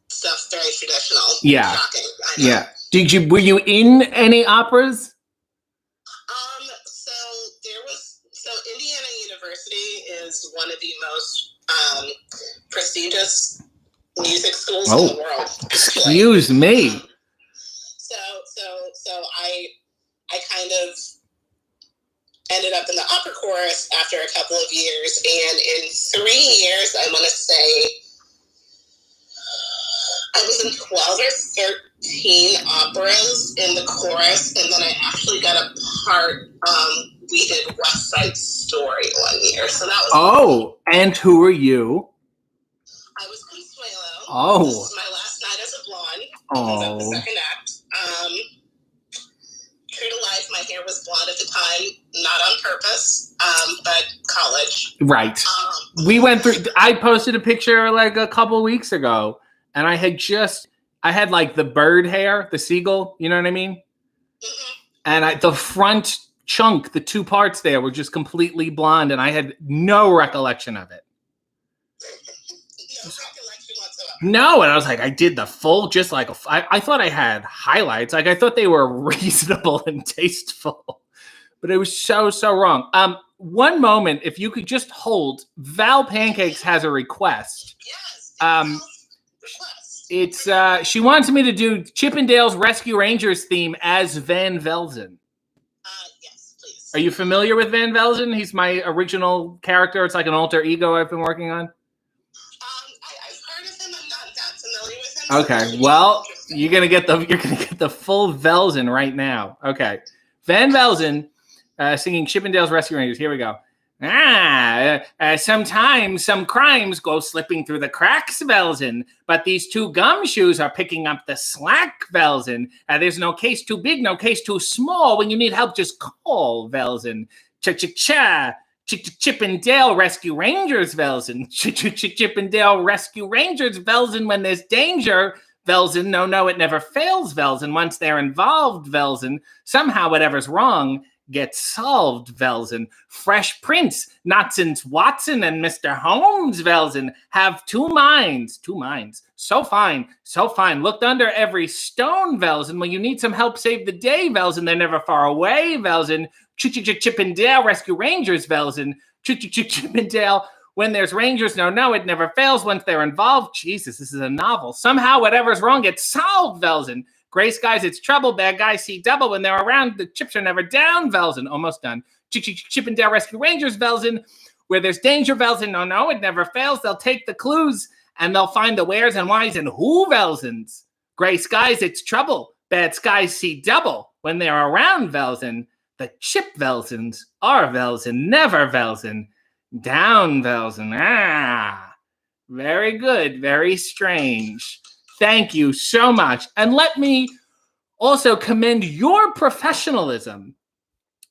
stuff very traditional. Yeah. Shocking, yeah. Were you in any operas? So Indiana University is one of the most prestigious music schools in the world. Excuse me. So I kind of ended up in the opera chorus after a couple of years, and in 3 years, I want to say I was in 12 or 13 operas in the chorus, and then I actually got a part. We did West Side Story one year, so that was. Oh, and who are you? I was Consuelo. Oh. This is my last night as a blonde. I was at the second act. True to life, my hair was blonde at the time, not on purpose, but college. Right. We went through. I posted a picture like a couple weeks ago, and I had like the bird hair, the seagull. You know what I mean? Mm-hmm. And the front chunk, the two parts there were just completely blonde, and I had no recollection of it. No recollection whatsoever. No, and I was like, I did the full, just like, I thought I had highlights. Like, I thought they were reasonable and tasteful, but it was so wrong. One moment, if you could just hold, Val Pancakes has a request. Yes. It's she wants me to do Chippendale's Rescue Rangers theme as Van Velzen. Yes, please. Are you familiar with Van Velzen? He's my original character. It's like an alter ego I've been working on. I've heard of him. I'm not that familiar with him. Okay, well, you're gonna get the full Velzen right now. Okay, Van Velzen singing Chippendale's Rescue Rangers. Here we go. Sometimes some crimes go slipping through the cracks, Velzen, but these two gumshoes are picking up the slack, Velzen. There's no case too big, no case too small. When you need help, just call, Velzen. Cha-cha-cha. Chip and Dale Rescue Rangers, Velzen. Chip and Dale Rescue Rangers, Velzen. When there's danger, Velzen. No, it never fails, Velzen. Once they're involved, Velzen, somehow whatever's wrong gets solved, Velzen. Fresh Prince, not since Watson and Mr. Holmes, Velzen, have two minds. So fine. Looked under every stone, Velzen. When you need some help save the day, Velzen, they're never far away, Velzen. Chip and Dale Rescue Rangers, Velzen. Chip and Dale. When there's Rangers, no, it never fails once they're involved. Jesus, this is a novel. Somehow whatever's wrong gets solved, Velzen. Gray skies, it's trouble. Bad guys see double. When they're around, the chips are never down, Velzen. Almost done. Chip and Dale Rescue Rangers, Velzen. Where there's danger, Velzen. No, it never fails. They'll take the clues, and they'll find the wheres and whys and who, Velzens. Gray skies, it's trouble. Bad skies see double. When they're around, Velzen. The chip Velzens are Velzen, never Velzen. Down, Velzen. Very good. Very strange. Thank you so much. And let me also commend your professionalism,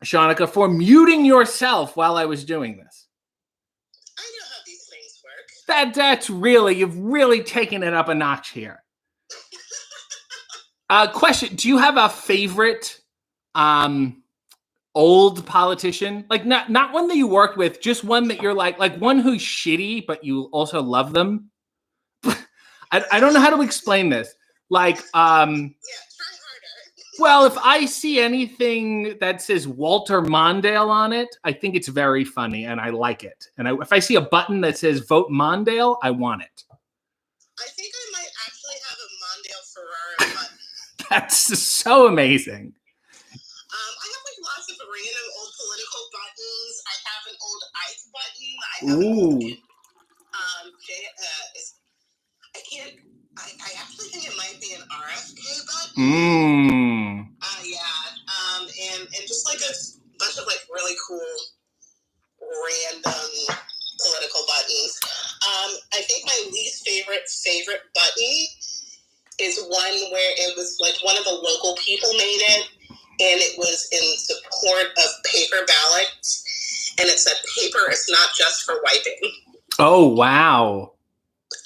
Shanika, for muting yourself while I was doing this. I know how these things work. That's really, you've really taken it up a notch here. Question, do you have a favorite old politician? Like not one that you worked with, just one that you're like one who's shitty, but you also love them? I don't know how to explain this. Like, yeah, try harder. Well, if I see anything that says Walter Mondale on it, I think it's very funny and I like it. And if I see a button that says Vote Mondale, I want it. I think I might actually have a Mondale Ferrara button. That's so amazing. I have like lots of random old political buttons. I have an old Ike button. I have an old I actually think it might be an RFK button. And just like a bunch of like really cool random political buttons. I think my least favorite button is one where it was like one of the local people made it, and it was in support of paper ballots, and it said paper is not just for wiping. Oh, wow.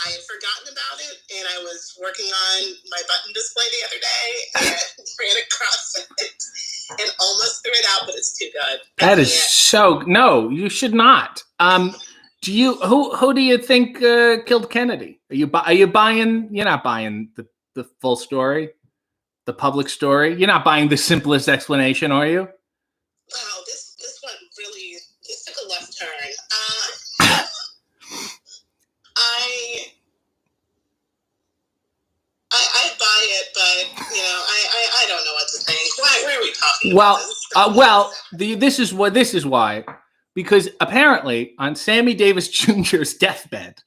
I had forgotten about it, and I was working on my button display the other day and ran across it and almost threw it out, but it's too good. That is so... No, you should not. Do you... Who do you think killed Kennedy? Are you buying... You're not buying the full story? The public story? You're not buying the simplest explanation, are you? Wow, this one really... This took a left turn. I buy it, but I don't know what to think. Where are we talking about this? This is why, because apparently on Sammy Davis Jr.'s deathbed,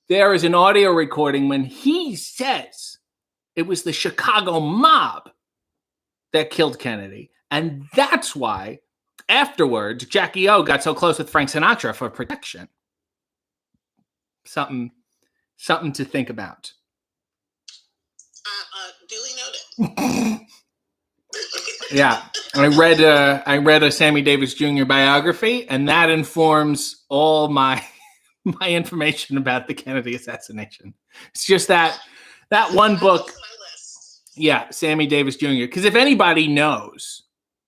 there is an audio recording when he says it was the Chicago mob that killed Kennedy, and that's why afterwards Jackie O got so close with Frank Sinatra for protection. Something to think about. Duly noted. Yeah, I read a Sammy Davis Jr. biography, and that informs all my information about the Kennedy assassination. It's just that one book. Yeah, Sammy Davis Jr. Because if anybody knows,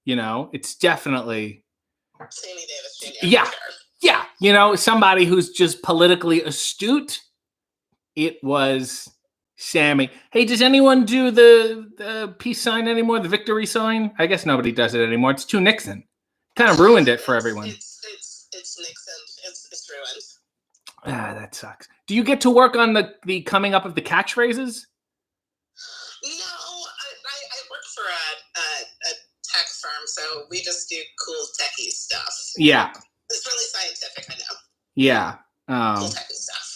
it's definitely Sammy Davis Jr. Yeah. Yeah, somebody who's just politically astute. It was Sammy. Hey, does anyone do the peace sign anymore? The victory sign? I guess nobody does it anymore. It's too Nixon. Kind of ruined it for everyone. It's Nixon. It's ruined. That sucks. Do you get to work on the coming up of the catchphrases? No, I work for a tech firm, so we just do cool techie stuff. Yeah. It's really scientific, I know. Yeah. Cool techie stuff.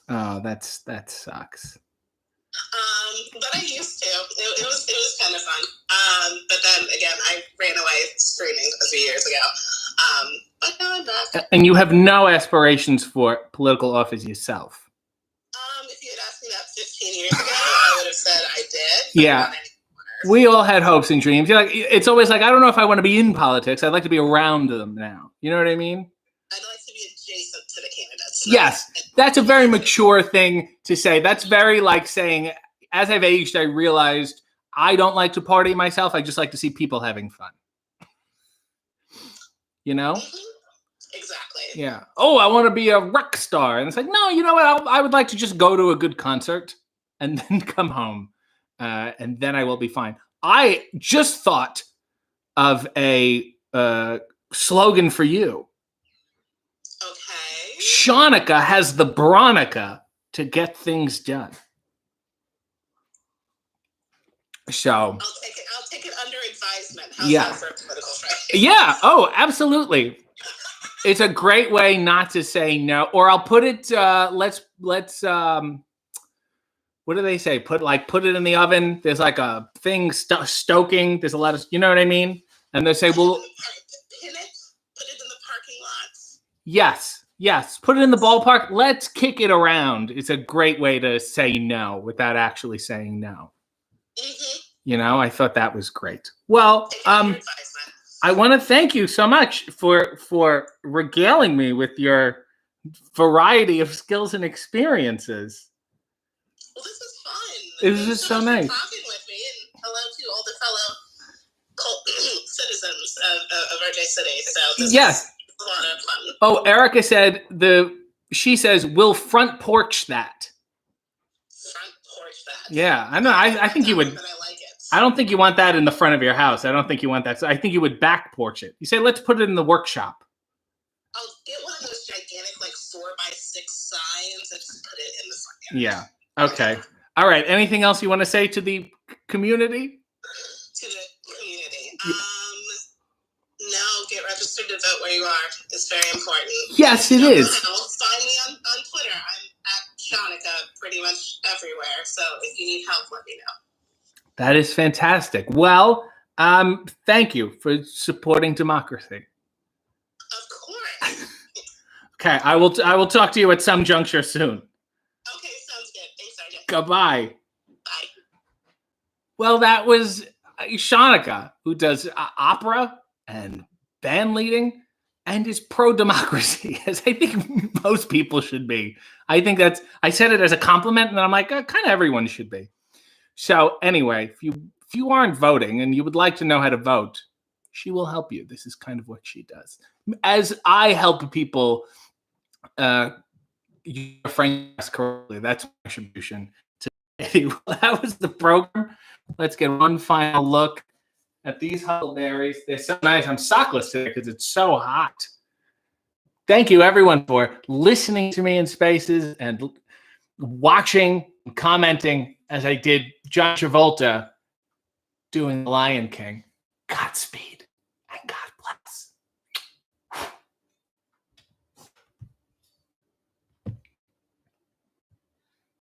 Oh, that sucks. But I used to. It was kind of fun. But then again, I ran away streaming a few years ago. But now I'm back. And you have no aspirations for political office yourself. If you had asked me that 15 years ago, I would have said I did. Yeah. We all had hopes and dreams. Like, it's always like, I don't know if I want to be in politics. I'd like to be around them now. You know what I mean? I'd like to be adjacent to the candidates. Yes. That's a very mature thing to say. That's very like saying, as I've aged, I realized I don't like to party myself. I just like to see people having fun. You know? Exactly. Yeah. Oh, I want to be a rock star. And it's like, no, you know what? I would like to just go to a good concert and then come home. And then I will be fine. I just thought of a slogan for you. Okay. Shanika has the Bronica to get things done. So I'll take it under advisement. How's yeah. that for a political phrase? Yeah. Oh, absolutely. It's a great way not to say no. Or I'll put it. Let's. What do they say? Put it in the oven. There's like a thing stoking. There's a lot of, you know what I mean? And they say, well, put it in the parking lot. Yes. Put it in the ballpark. Let's kick it around. It's a great way to say no without actually saying no. Mm-hmm. You know, I thought that was great. Well, I want to thank you so much for regaling me with your variety of skills and experiences. Well, this was fun. It was just so nice. Talking with me, and hello to all the fellow citizens of RJ City. So this yes, was a lot of fun. Oh, Erica said she says we'll front porch that. Front porch that. Yeah, I know. I think you would. But I like it. I don't think you want that in the front of your house. I don't think you want that. So I think you would back porch it. You say let's put it in the workshop. I'll get one of those gigantic like 4x6 signs and just put it in the front yard. Yeah. Okay. All right. Anything else you want to say to the community? To the community. No, get registered to vote where you are. It's very important. Yes, it is. Find me on Twitter. I'm at Shanika pretty much everywhere. So if you need help, let me know. That is fantastic. Well, thank you for supporting democracy. Of course. Okay. I will talk to you at some juncture soon. Okay, sounds good. Thanks, RJ. Goodbye. Bye. Well, that was Shanika, who does opera and band leading and is pro-democracy, as I think most people should be. I think I said it as a compliment, and I'm like, kind of everyone should be. So anyway, if you aren't voting and you would like to know how to vote, she will help you. This is kind of what she does. As I help people frame us correctly, that's my contribution to well, that was the program. Let's get one final look at these huckleberries. They're so nice. I'm sockless today because it's so hot. Thank you, everyone, for listening to me in Spaces and watching and commenting as I did John Travolta doing The Lion King. Godspeed.